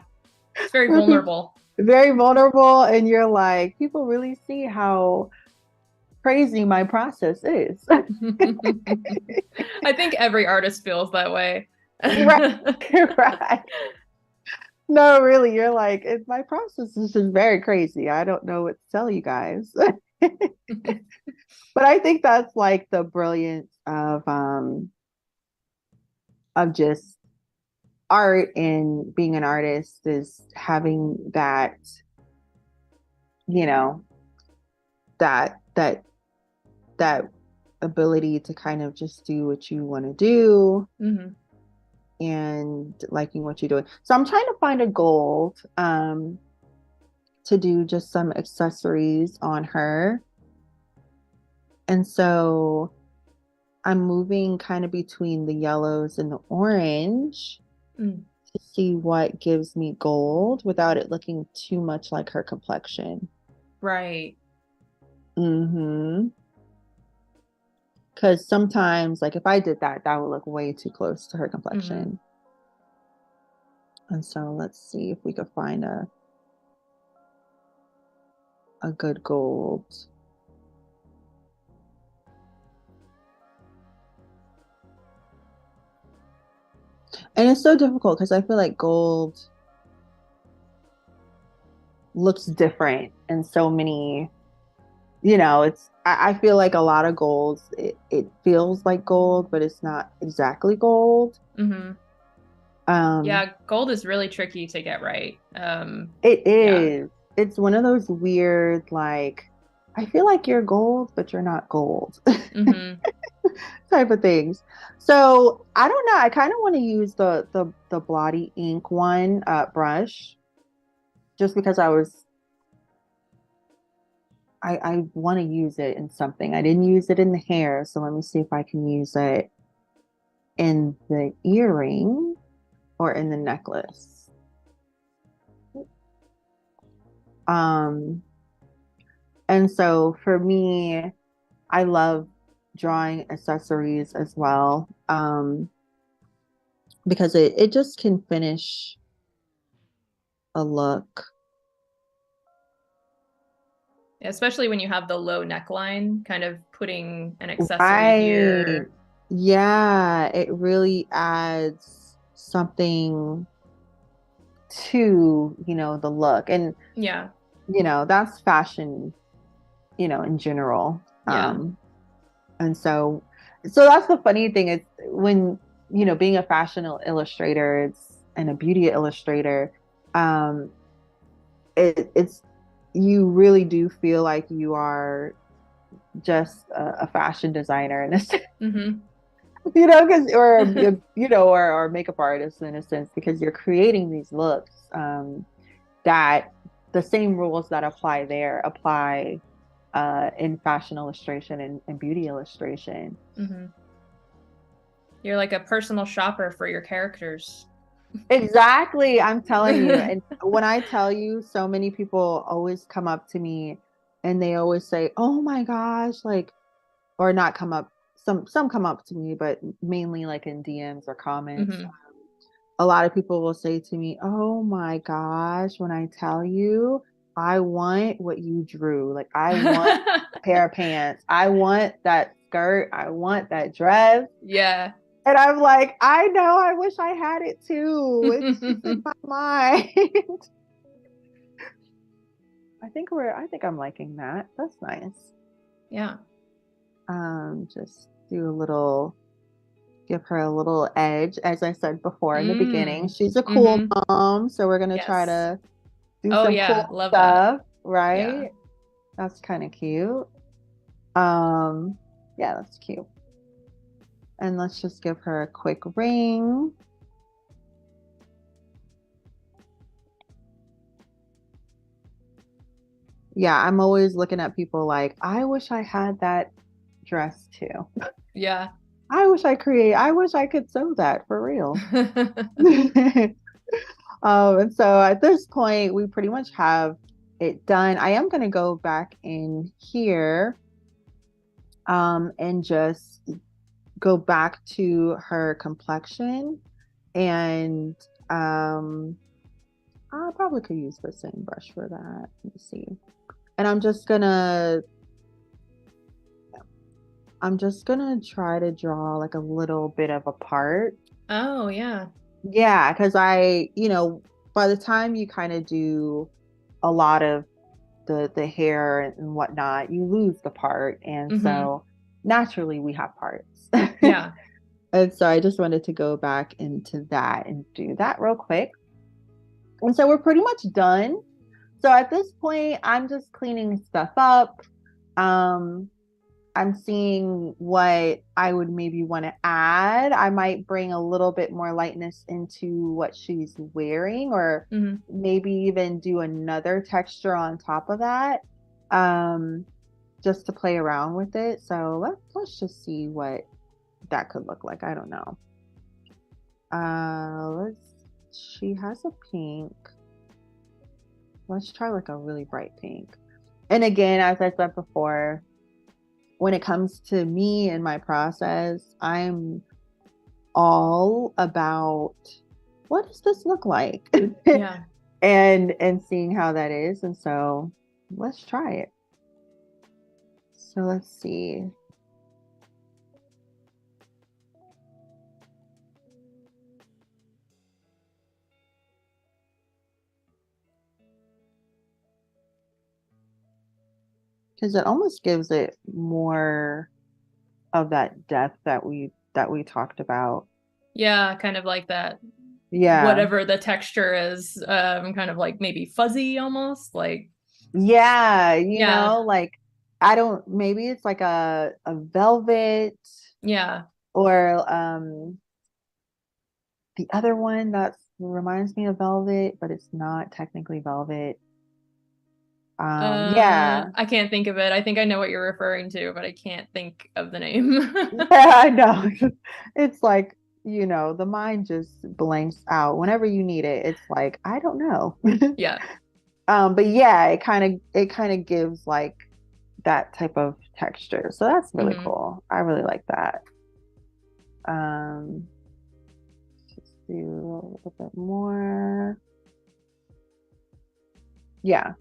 It's very Where people vulnerable. very vulnerable and you're like, people really see how crazy my process is. I think every artist feels that way. Right. Right. No, really, you're like, my process is just very crazy. I don't know what to tell you guys. But I think that's like the brilliance of just art and being an artist is having that, you know, that ability to kind of just do what you want to do Hmm. and liking what you're doing. So I'm trying to find a gold to do just some accessories on her. And so I'm moving kind of between the yellows and the orange Mm, to see what gives me gold without it looking too much like her complexion. right. Mm-hmm. Because sometimes, like if I did that, that would look way too close to her Hmm. complexion. And so let's see if we could find a good gold. And it's so difficult because I feel like gold looks different in so many, I feel like a lot of golds, it feels like gold, but it's not exactly gold. Hmm. Um, Yeah, gold is really tricky to get right. it Yeah. is. It's one of those weird, like, I feel like you're gold, but you're not gold Hmm. type of things. So I don't know. I kind of want to use the Blotty ink one brush just because I want to use it in something. I didn't use it in the hair, so let me see if I can use it in the earring or in the necklace. And so for me, I love drawing accessories as well, because it just can finish a look. Especially when you have the low neckline, kind of putting an accessory Right. here. Yeah, it really adds something to, the look. And, Yeah. that's fashion, in general. Yeah. And so that's the funny thing is when, being a fashion illustrator, and a beauty illustrator, um, it's you really do feel like you are just a fashion designer in a sense, Mm-hmm. because or makeup artist in a sense, because you're creating these looks, that the same rules that apply there apply in fashion illustration and beauty illustration. Mm-hmm. You're like a personal shopper for your characters. Exactly, I'm telling you. And when I tell you, so many people always come up to me and they always say, "Oh my gosh," like, or not come up, some come up to me, but mainly like in DMs or comments. Mm-hmm. A lot of people will say to me, "Oh my gosh, when I tell you, I want what you drew. Like, I want a pair of pants. I want that skirt. I want that dress." Yeah. And I'm like, I know, I wish I had it too. It's just in my mind. I think I'm liking that. That's nice. Yeah. Just do a little, give her a little edge. As I said before in the beginning, Mm. she's a cool Mm-hmm. mom. So we're gonna try Yes. to do Oh some yeah, cool love that. stuff, Yeah. right? That's kind of cute. Um, yeah, that's cute. And let's just give her a quick ring. Yeah, I'm always looking at people like, I wish I had that dress too. Yeah. I wish I could sew that for real. And so at this point, we pretty much have it done. I am going to go back in here, and just go back to her complexion. And I probably could use the same brush for that. Let me see. And I'm just gonna try to draw like a little bit of a part. Oh yeah. Yeah, because by the time you kind of do a lot of the hair and whatnot, you lose the part. And Mm-hmm. so naturally we have parts. Yeah. And so I just wanted to go back into that and do that real quick. And so we're pretty much done. So at this point, I'm just cleaning stuff up. Um, I'm seeing what I would maybe want to add. I might bring a little bit more lightness into what she's wearing, or Mm-hmm. maybe even do another texture on top of that, um, just to play around with it. So let's just see what that could look like. I don't know. She has a pink. Let's try like a really bright pink. And again, as I said before, when it comes to me and my process, I'm all about, what does this look like? Yeah. And seeing how that is. And so let's try it. So let's see. Because it almost gives it more of that depth that we talked about. Yeah, kind of like that. Yeah. Whatever the texture is, kind of like maybe fuzzy almost. Like, Yeah, yeah. like, I don't, maybe it's like a velvet, Yeah. or the other one that reminds me of velvet, but it's not technically velvet. Yeah. I can't think of it. I think I know what you're referring to, but I can't think of the name. Yeah, I know. It's like the mind just blanks out. Whenever you need it, it's like, I don't know. Yeah. But yeah, it kind of gives like that type of texture. So that's really Hmm. cool. I really like that. Um, let's do a little bit more. Yeah.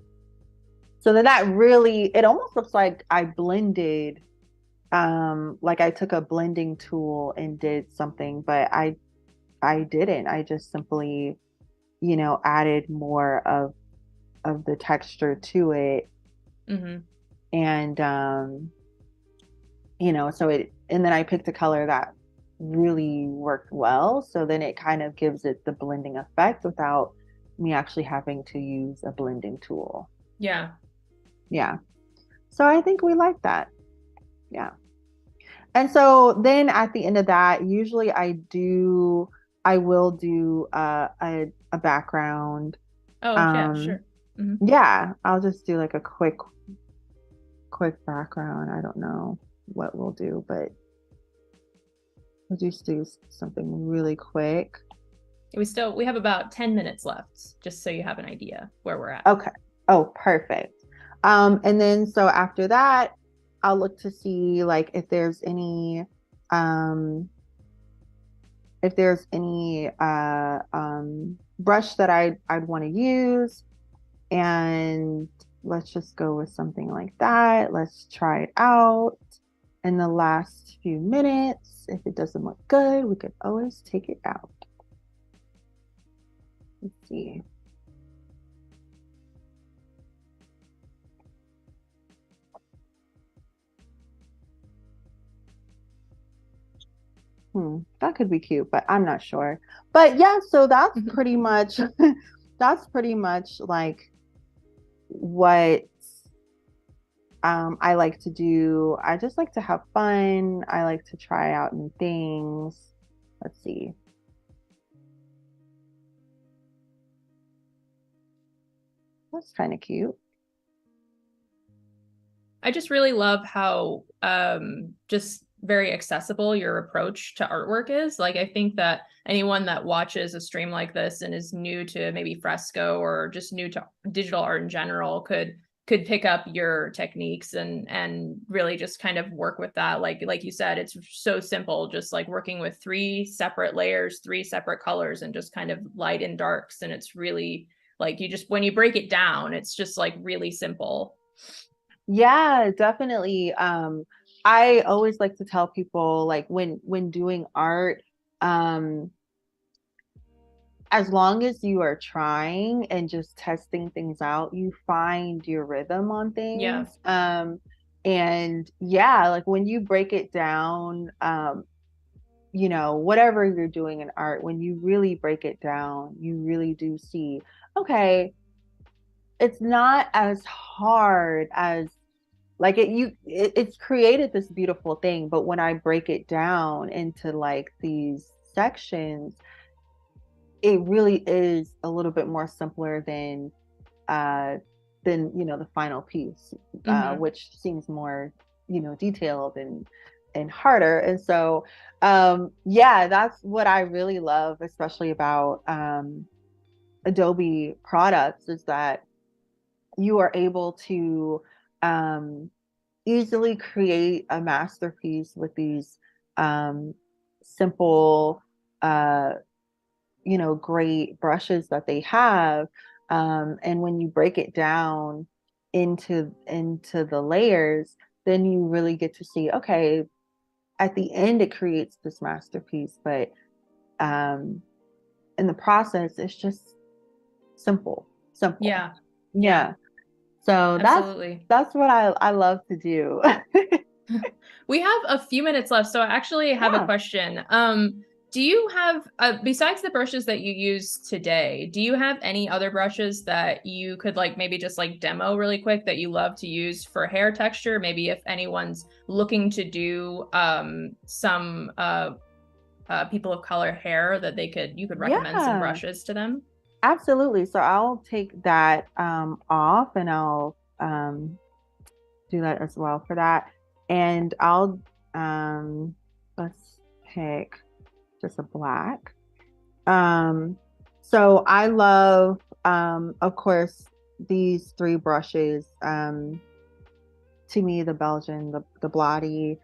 So then that really, it almost looks like I blended, like I took a blending tool and did something, but I didn't. I just simply, added more of the texture to it. Hmm. And so and then I picked a color that really worked well. So then it kind of gives it the blending effect without me actually having to use a blending tool. Yeah. Yeah. So I think we like that. Yeah. And so then at the end of that, usually I will do a background. Oh, yeah, Um, sure. Hmm. yeah, I'll just do like a quick background. I don't know what we'll do, but we'll just do something really quick. We have about 10 minutes left, just so you have an idea where we're at. Okay. Oh, perfect. And then so after that, I'll look to see like um if there's any brush that I'd want to use. And let's just go with something like that. Let's try it out in the last few minutes. If it doesn't look good, we could always take it out. Let's see. That could be cute, but I'm not sure. But yeah, so that's Mhm. pretty much that's pretty much like what I like to do. I just like to have fun. I like to try out new things. Let's see. That's kind of cute. I just really love how just very accessible your approach to artwork is. Like, I think that anyone that watches a stream like this and is new to maybe Fresco or just new to digital art in general could pick up your techniques and really just kind of work with that. Like you said, it's so simple, just like working with three separate layers, three separate colors, and just kind of light and darks. And it's really like you just when you break it down, it's just like really simple. Yeah, definitely. I always like to tell people like when doing art, um, as long as you are trying and just testing things out, you find your rhythm on Yeah. things. And yeah, like when you break it down, whatever you're doing in art, when you really break it down, you really do see, okay, it's not as hard as like it's created this beautiful thing, but when I break it down into like these sections, it really is a little bit more simpler uh than the final piece, Hmm. which seems more detailed and harder. And so yeah, that's what I really love, especially about Adobe products, is that you are able to um easily create a masterpiece with these um simple uh great brushes that they have. And when you break it down into the layers, then you really get to see, okay, at the end it creates this masterpiece, but um, in the process, it's just simple. Yeah. Yeah. Yeah. So Absolutely. that's what I love to do. We have a few minutes left, so I actually have a Yeah. question. Do you have, besides the brushes that you use today, do you have any other brushes that you could like maybe just like demo really quick that you love to use for hair texture? Maybe if anyone's looking to do some people of color hair that you could recommend some Yeah. brushes to them. Absolutely. So I'll take that off and I'll do that as well for that. And I'll let's pick just a black. So I love, of course, these three brushes. To me, the Belgian, the Blotty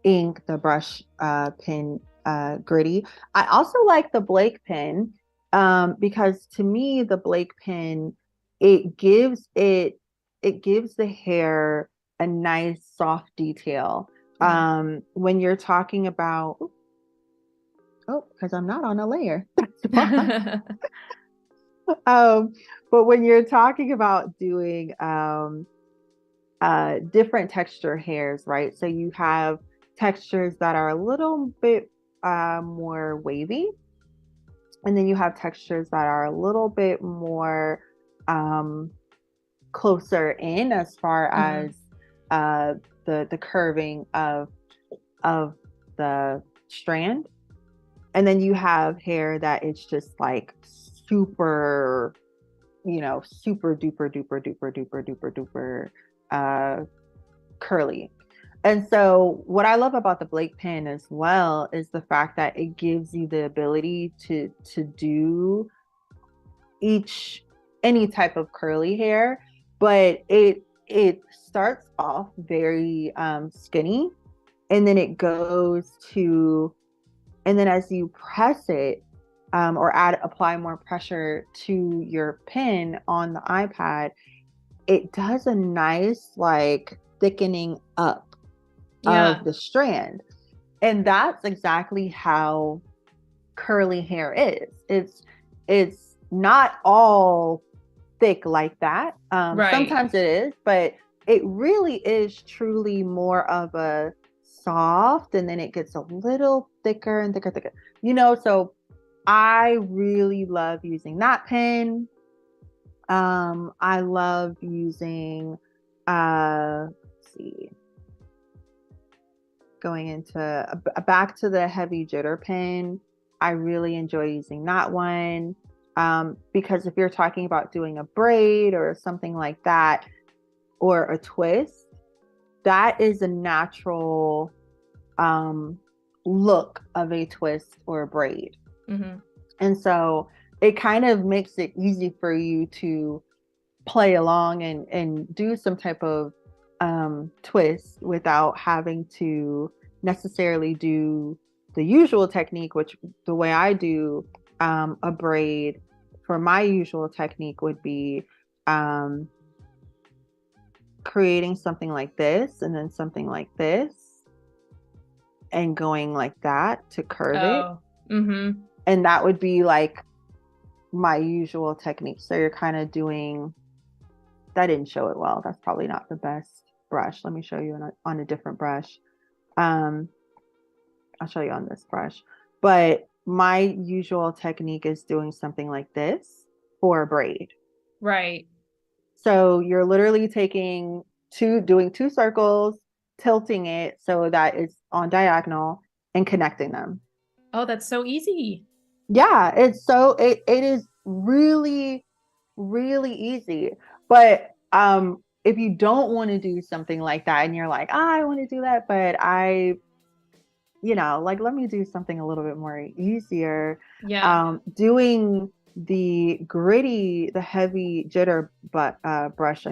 ink, the brush pen, gritty. I also like the Blake pen, because to me, the Blake pen, it gives the hair a nice soft detail. When you're talking about, oh, because I'm not on a layer. That's why. But when you're talking about doing different texture hairs, right? So you have textures that are a little bit more wavy, and then you have textures that are a little bit more closer in as far as the curving of the strand. And then you have hair that it's just like super, super duper duper duper duper duper duper curly. And so what I love about the Blake pen as well is the fact that it gives you the ability to do any type of curly hair, but it starts off very skinny, and then it goes to, and then as you press it, or apply more pressure to your pen on the iPad, it does a nice like thickening up of the strand. And that's exactly how curly hair is. It's not all thick like that. Sometimes it is, but it really is truly more of a soft, and then it gets a little thicker and thicker. So I really love using that pen. I love using, let's see, going into back to the heavy jitter pen. I really enjoy using that one, because if you're talking about doing a braid or something like that, or a twist, that is a natural look of a twist or a braid. And so it kind of makes it easy for you to play along and do some type of twist without having to necessarily do the usual technique, which the way I do a braid for my usual technique would be creating something like this and then something like this and going like that to curve it. And that would be like my usual technique. So you're kind of doing, that didn't show it well. That's probably not the best brush. Let me show you on a different brush. I'll show you on this brush. But my usual technique is doing something like this for a braid. Right. So you're literally doing two circles, tilting it so that it's on diagonal and connecting them. Oh, that's so easy. Yeah, it is really, really easy. But if you don't want to do something like that and you're like, I want to do that, but like, let me do something a little bit more easier. Doing the gritty, the heavy jitter brush,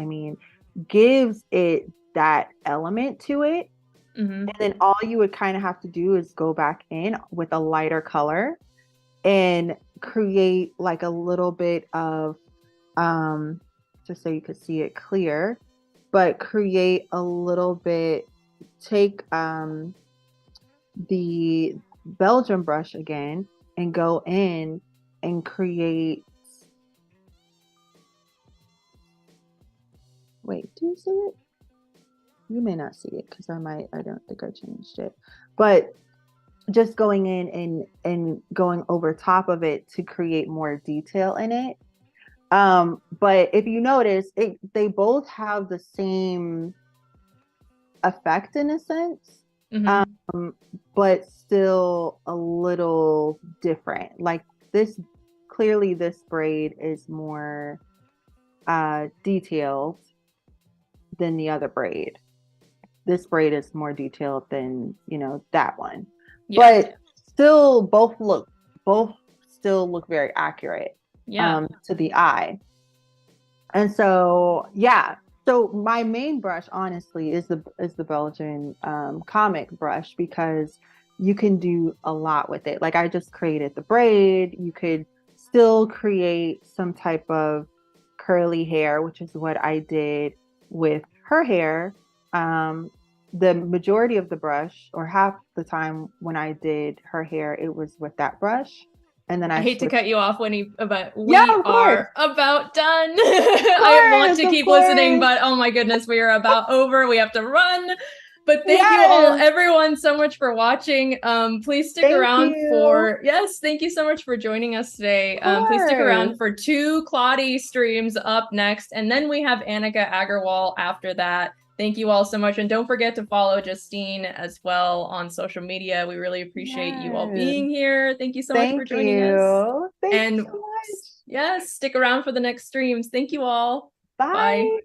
gives it that element to it. And then all you would kind of have to do is go back in with a lighter color and create like a little bit of, just so you could see it clear, but create a little bit, take the Belgian brush again and go in and create, wait, do you see it? You may not see it because I don't think I changed it, but just going in and going over top of it to create more detail in it. But if you notice, they both have the same effect in a sense, but still a little different. Like this, clearly this braid is more detailed than the other braid. This braid is more detailed than, that one. Yeah. still both still look very accurate Yeah. to the eye. And so yeah, so my main brush honestly is the Belgian comic brush because you can do a lot with it. Like I just created the braid. You could still create some type of curly hair, which is what I did with her hair. The majority of the brush, or half the time when I did her hair, it was with that brush. And then I I hate to switched. cut you off, Winnie, but Yeah, we of course. are about done. Of I want course, to of keep listening, course. but oh my goodness, we are about over. We have to run. But thank you all, Yes. everyone, so much for watching. Please stick Thank around you. for, yes, thank you so much for joining us today. Of Please stick course. around for 2 Claudie streams up next, and then we have Annika Agarwal after that. Thank you all so much. And don't forget to follow Justine as well on social media. We really appreciate you all Yes. being here. Thank you so much for Thank joining us. you. Thank you And so much. yes, stick around for the next streams. Thank you all. Bye. Bye.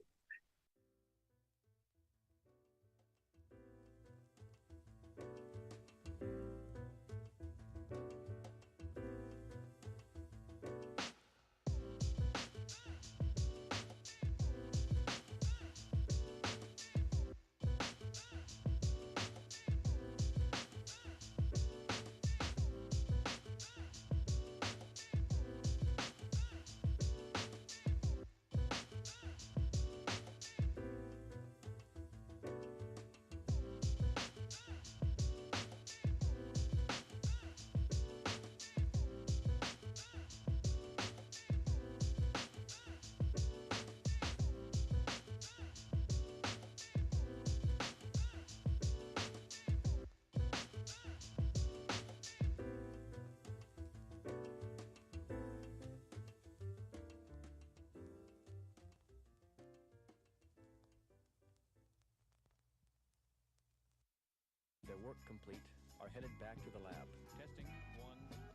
Their work complete, are headed back to the lab. Testing 1.